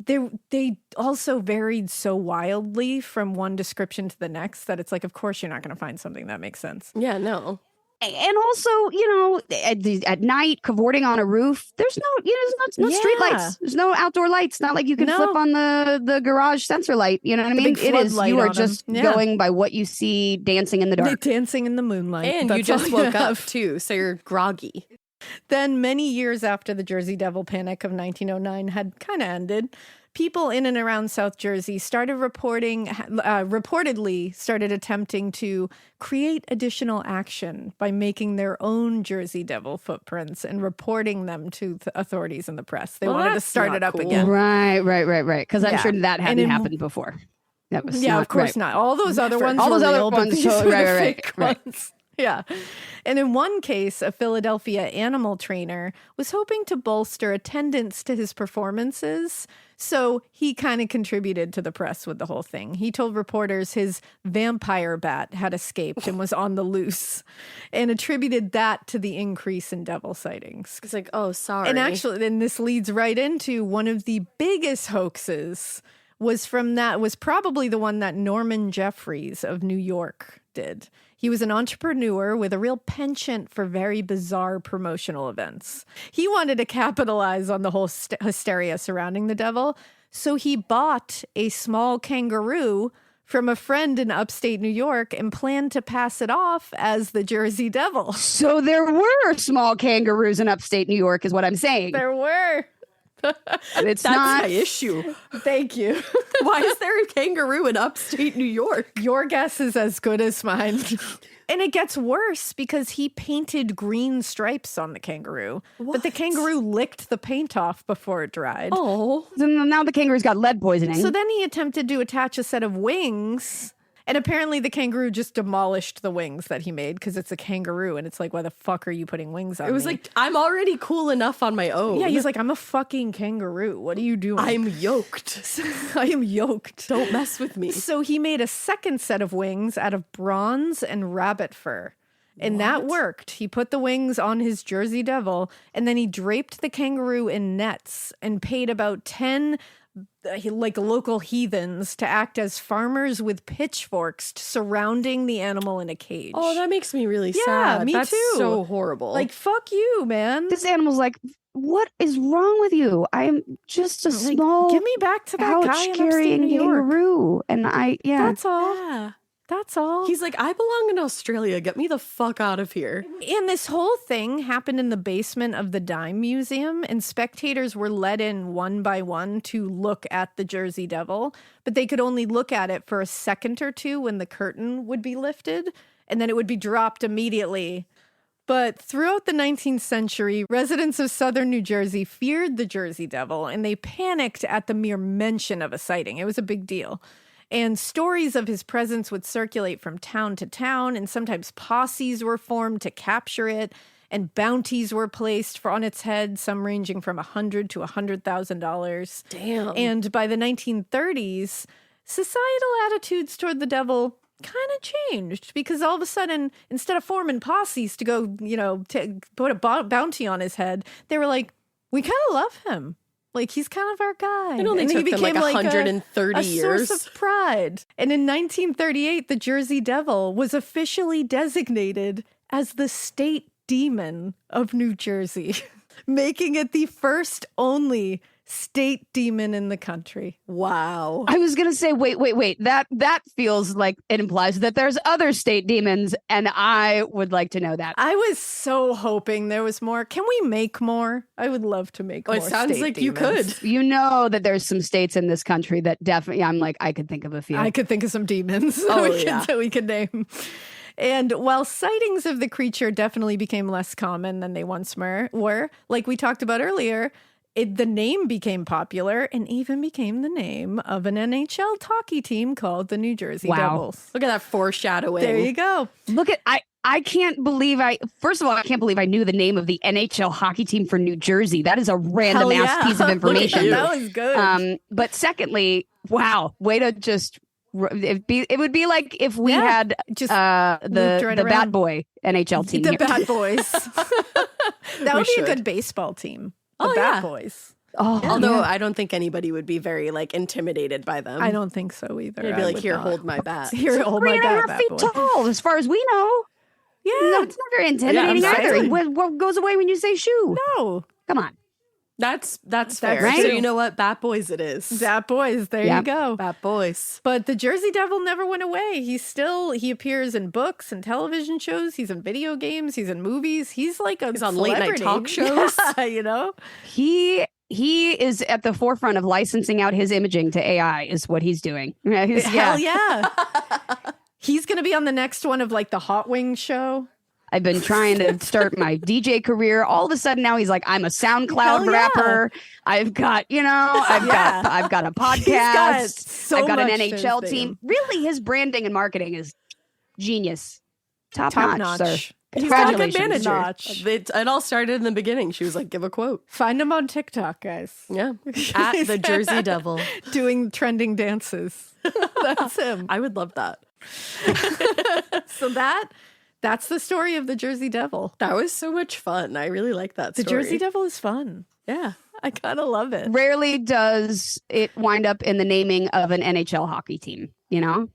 Speaker 2: they also varied so wildly from one description to the next that it's like, of course you're not going to find something that makes sense.
Speaker 1: Yeah, no.
Speaker 3: And also, at night, cavorting on a roof, there's no street lights. There's no outdoor lights. Not like you can flip on the garage sensor light. You know what I mean? It is. You are just going by what you see dancing in the dark.
Speaker 2: Dancing in the moonlight.
Speaker 1: And you just woke up, too, so you're groggy.
Speaker 2: Then many years after the Jersey Devil panic of 1909 had kind of ended, people in and around South Jersey reportedly started attempting to create additional action by making their own Jersey Devil footprints and reporting them to the authorities and the press. They wanted to start it up again.
Speaker 3: Right. Because I'm sure that hadn't happened before. That was
Speaker 2: of course not. All those other ones
Speaker 3: all
Speaker 2: were
Speaker 3: those
Speaker 2: real,
Speaker 3: other ones.
Speaker 2: Fake ones. Yeah. And in one case, a Philadelphia animal trainer was hoping to bolster attendance to his performances. So he kind of contributed to the press with the whole thing. He told reporters his vampire bat had escaped and was on the loose and attributed that to the increase in devil sightings.
Speaker 1: It's like, oh, sorry.
Speaker 2: And actually, then this leads right into one of the biggest hoaxes was probably the one that Norman Jeffries of New York did. He was an entrepreneur with a real penchant for very bizarre promotional events. He wanted to capitalize on the whole hysteria surrounding the devil, so he bought a small kangaroo from a friend in upstate New York and planned to pass it off as the Jersey Devil.
Speaker 3: So there were small kangaroos in upstate New York, is what I'm saying.
Speaker 2: There were.
Speaker 1: That's not my issue.
Speaker 2: Thank you.
Speaker 1: Why is there a kangaroo in upstate New York?
Speaker 2: Your guess is as good as mine. And it gets worse because he painted green stripes on the kangaroo.
Speaker 1: What?
Speaker 2: But the kangaroo licked the paint off before it dried.
Speaker 1: Oh.
Speaker 3: So now the kangaroo's got lead poisoning.
Speaker 2: So then he attempted to attach a set of wings. And apparently the kangaroo just demolished the wings that he made because it's a kangaroo. And it's like, why the fuck are you putting wings on me?
Speaker 1: It was like, I'm already cool enough on my own.
Speaker 2: Yeah, he's like, I'm a fucking kangaroo. What are you doing?
Speaker 1: I'm yoked.
Speaker 2: I am yoked.
Speaker 1: Don't mess with me.
Speaker 2: So he made a second set of wings out of bronze and rabbit fur. And that worked. He put the wings on his Jersey Devil, and then he draped the kangaroo in nets and paid about 10 local heathens to act as farmers with pitchforks surrounding the animal in a cage.
Speaker 1: Oh, that makes me really
Speaker 2: Yeah,
Speaker 1: sad.
Speaker 2: me
Speaker 1: That's
Speaker 2: too.
Speaker 1: so horrible.
Speaker 2: Like, fuck you, man.
Speaker 3: This animal's like, what is wrong with you? I'm just a small
Speaker 2: Give me back to that guy in upstate
Speaker 3: carrying
Speaker 2: New York.
Speaker 3: kangaroo. And
Speaker 2: That's all.
Speaker 1: yeah.
Speaker 2: That's all.
Speaker 1: He's like, I belong in Australia. Get me the fuck out of here.
Speaker 2: And this whole thing happened in the basement of the Dime Museum, and spectators were let in one by one to look at the Jersey Devil, but they could only look at it for a second or two when the curtain would be lifted, and then it would be dropped immediately. But throughout the 19th century, residents of southern New Jersey feared the Jersey Devil, and they panicked at the mere mention of a sighting. It was a big deal. And stories of his presence would circulate from town to town, and sometimes posses were formed to capture it, and bounties were placed on its head, some ranging from $100,000 to $100,000.
Speaker 1: Damn.
Speaker 2: And by the 1930s, societal attitudes toward the devil kind of changed because all of a sudden, instead of forming posses to go, to put a bounty on his head, they were like, we kind of love him. Like, he's kind of our guy.
Speaker 1: It only took them like 130 years.
Speaker 2: A source of pride. And in 1938, the Jersey Devil was officially designated as the state demon of New Jersey, making it the first only state demon in the country.
Speaker 1: Wow.
Speaker 3: I was going to say, wait. That feels like it implies that there's other state demons, and I would like to know that.
Speaker 2: I was so hoping there was more. Can we make more? I would love to make more.
Speaker 1: It sounds like you could.
Speaker 3: You know that there's some states in this country that definitely, I'm like, I could think of a few.
Speaker 2: I could think of some demons we could name. And while sightings of the creature definitely became less common than they once were, like we talked about earlier, the name became popular and even became the name of an NHL hockey team called the New Jersey Devils.
Speaker 1: Look at that foreshadowing.
Speaker 2: There you go.
Speaker 3: Look at, I can't believe first of all, I can't believe I knew the name of the NHL hockey team for New Jersey. That is a random ass piece of information.
Speaker 2: That was good.
Speaker 3: But secondly, wow, way to just, it would be like if we had
Speaker 2: just
Speaker 3: the Bad Boy NHL team.
Speaker 2: The Bad Boys. That would be a good baseball team. The Bad Boys.
Speaker 3: Oh,
Speaker 1: although I don't think anybody would be very intimidated by them.
Speaker 2: I don't think so either.
Speaker 1: They'd be like, here, hold my bat.
Speaker 2: Here, hold my bat, Bad Boy.
Speaker 3: tall, as far as we know.
Speaker 2: Yeah.
Speaker 3: No, it's not very intimidating either. What goes away when you say shoe?
Speaker 2: No.
Speaker 3: Come on.
Speaker 4: That's fair.
Speaker 3: right.
Speaker 4: So you know what? Bat Boys it is.
Speaker 2: Bat Boys, there you go.
Speaker 4: Bat Boys.
Speaker 2: But the Jersey Devil never went away. He appears in books and television shows. He's in video games. He's in movies. He's like
Speaker 4: He's on late night talk shows.
Speaker 2: Yeah, you know?
Speaker 3: He is at the forefront of licensing out his imaging to AI is what he's doing.
Speaker 2: Hell yeah. He's going to be on the next one of like the Hot Wings show.
Speaker 3: I've been trying to start my DJ career. All of a sudden now he's like, I'm a SoundCloud rapper. I've got, I've got a podcast. I've got an NHL team. Really, his branding and marketing is genius. Top notch, sir.
Speaker 4: He's got a good
Speaker 3: Congratulations.
Speaker 4: manager. It all started in the beginning. She was like, give a quote.
Speaker 2: Find him on TikTok, guys.
Speaker 4: Yeah. At the Jersey Devil.
Speaker 2: Doing trending dances. That's him.
Speaker 4: I would love that.
Speaker 2: So that's the story of the Jersey Devil.
Speaker 4: That was so much fun. I really like that
Speaker 2: The
Speaker 4: story.
Speaker 2: Jersey Devil is fun.
Speaker 4: Yeah.
Speaker 2: I kind of love it.
Speaker 3: Rarely does it wind up in the naming of an NHL hockey team, you know?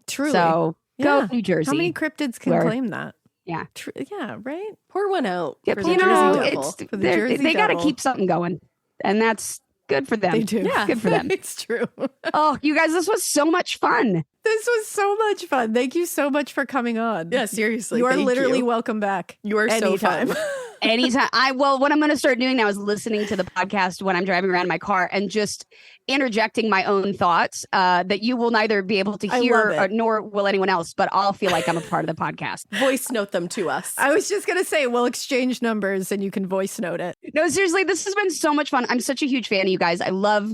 Speaker 2: Truly.
Speaker 3: So
Speaker 2: Yeah.
Speaker 3: go New Jersey.
Speaker 2: How many cryptids can claim that?
Speaker 3: Yeah.
Speaker 2: Yeah, right?
Speaker 4: Pour one out.
Speaker 3: Yeah,
Speaker 4: for the
Speaker 3: you know,
Speaker 4: Jersey Devil.
Speaker 3: they got to keep something going. And that's good for them.
Speaker 2: They do.
Speaker 3: Yeah. Good for them.
Speaker 2: It's true.
Speaker 3: Oh, you guys, this was so much fun.
Speaker 2: This was so much fun. Thank you so much for coming on.
Speaker 4: Yeah, seriously.
Speaker 2: You are
Speaker 4: thank
Speaker 2: literally
Speaker 4: you.
Speaker 2: welcome back.
Speaker 4: You are so
Speaker 2: anytime.
Speaker 4: fun.
Speaker 3: Anytime. What I'm going to start doing now is listening to the podcast when I'm driving around my car and just interjecting my own thoughts that you will neither be able to hear nor will anyone else, but I'll feel like I'm a part of the podcast.
Speaker 4: Voice note them to us.
Speaker 2: I was just going to say, we'll exchange numbers and you can voice note it.
Speaker 3: No, seriously, this has been so much fun. I'm such a huge fan of you guys. I love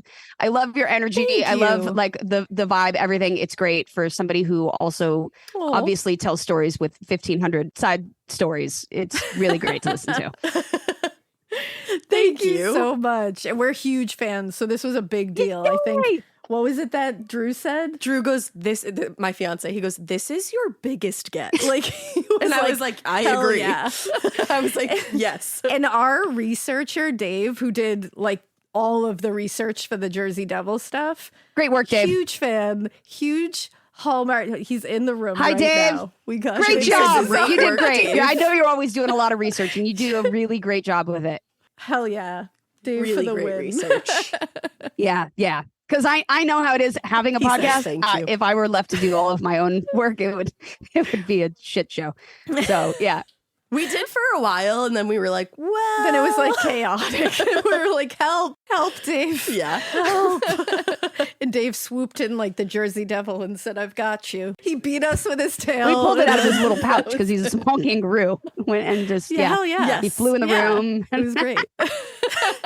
Speaker 3: your energy.
Speaker 2: Thank
Speaker 3: I love
Speaker 2: you.
Speaker 3: like the vibe, everything. It's great for somebody who also obviously tells stories with 1,500 side stories. It's really great to listen to.
Speaker 2: Thank you so much. And we're huge fans, so this was a big deal. I think. What was it that Drew said?
Speaker 4: Drew goes, my fiance, he goes, this is your biggest get.
Speaker 2: Like,
Speaker 4: I was like, I
Speaker 2: hell
Speaker 4: agree.
Speaker 2: yeah.
Speaker 4: I was like, yes.
Speaker 2: And our researcher, Dave, who did like all of the research for the Jersey Devil stuff.
Speaker 3: Great work, Dave.
Speaker 2: Huge fan. Huge Hallmark. He's in the room.
Speaker 3: Hi,
Speaker 2: right
Speaker 3: Dave.
Speaker 2: Now. We got
Speaker 3: Great job. You did great.
Speaker 4: Dave.
Speaker 3: Yeah, I know you're always doing a lot of research and you do a really great job with it.
Speaker 2: Hell yeah. Dave
Speaker 4: Really
Speaker 2: for the
Speaker 4: great
Speaker 2: win.
Speaker 4: research.
Speaker 3: Yeah. Because I know how it is having a podcast.
Speaker 4: Thank you.
Speaker 3: If I were left to do all of my own work, it would be a shit show. So yeah.
Speaker 4: We did for a while, and then we were like, well.
Speaker 2: Then it was like chaotic. We were like, help, Dave.
Speaker 4: Yeah.
Speaker 2: Help. And Dave swooped in like the Jersey Devil and said, I've got you. He beat us with his tail.
Speaker 3: We pulled it out of his little pouch because he's a small kangaroo. Went and just,
Speaker 2: Hell yeah.
Speaker 4: Yes.
Speaker 3: He flew in the room.
Speaker 2: It was great.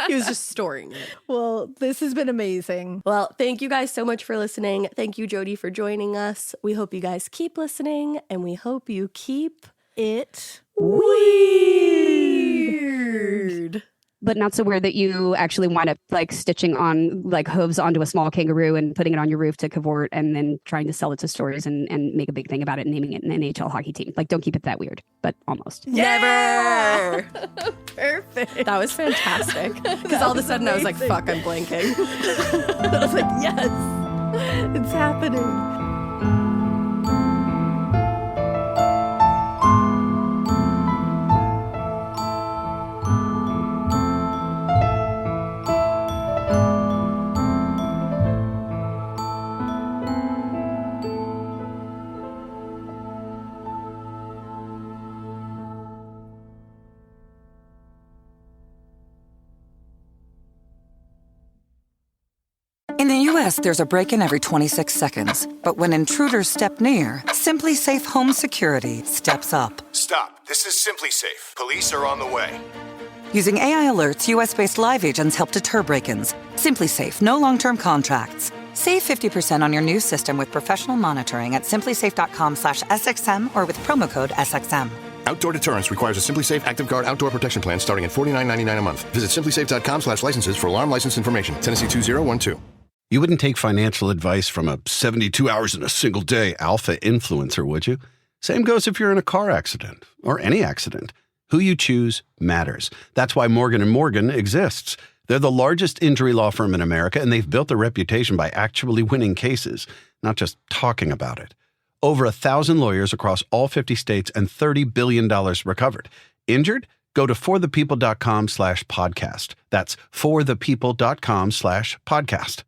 Speaker 4: He was just storing it.
Speaker 2: Well, this has been amazing.
Speaker 4: Well, thank you guys so much for listening. Thank you, Jodie, for joining us. We hope you guys keep listening, and we hope you keep
Speaker 2: It
Speaker 4: weird.
Speaker 3: But not so weird that you actually wind up like stitching on like hooves onto a small kangaroo and putting it on your roof to cavort and then trying to sell it to stores and make a big thing about it and naming it an NHL hockey team. Like, don't keep it that weird, but almost.
Speaker 4: Never.
Speaker 2: perfect.
Speaker 4: That was fantastic. Because all of a sudden I was like, fuck, I'm blanking.
Speaker 2: I was like, yes, it's happening.
Speaker 5: In the U.S., there's a break-in every 26 seconds. But when intruders step near, Simply Safe Home Security steps up.
Speaker 6: Stop. This is Simply Safe. Police are on the way.
Speaker 5: Using AI alerts, U.S.-based live agents help deter break-ins. Simply Safe, no long-term contracts. Save 50% on your new system with professional monitoring at simplysafe.com/SXM or with promo code SXM.
Speaker 6: Outdoor deterrence requires a Simply Safe Active Guard outdoor protection plan starting at $49.99 a month. Visit simplysafe.com/licenses for alarm license information. Tennessee 2012.
Speaker 7: You wouldn't take financial advice from a 72 hours in a single day alpha influencer, would you? Same goes if you're in a car accident or any accident. Who you choose matters. That's why Morgan & Morgan exists. They're the largest injury law firm in America, and they've built a reputation by actually winning cases, not just talking about it. Over 1,000 lawyers across all 50 states and $30 billion recovered. Injured? Go to forthepeople.com/podcast. That's forthepeople.com/podcast.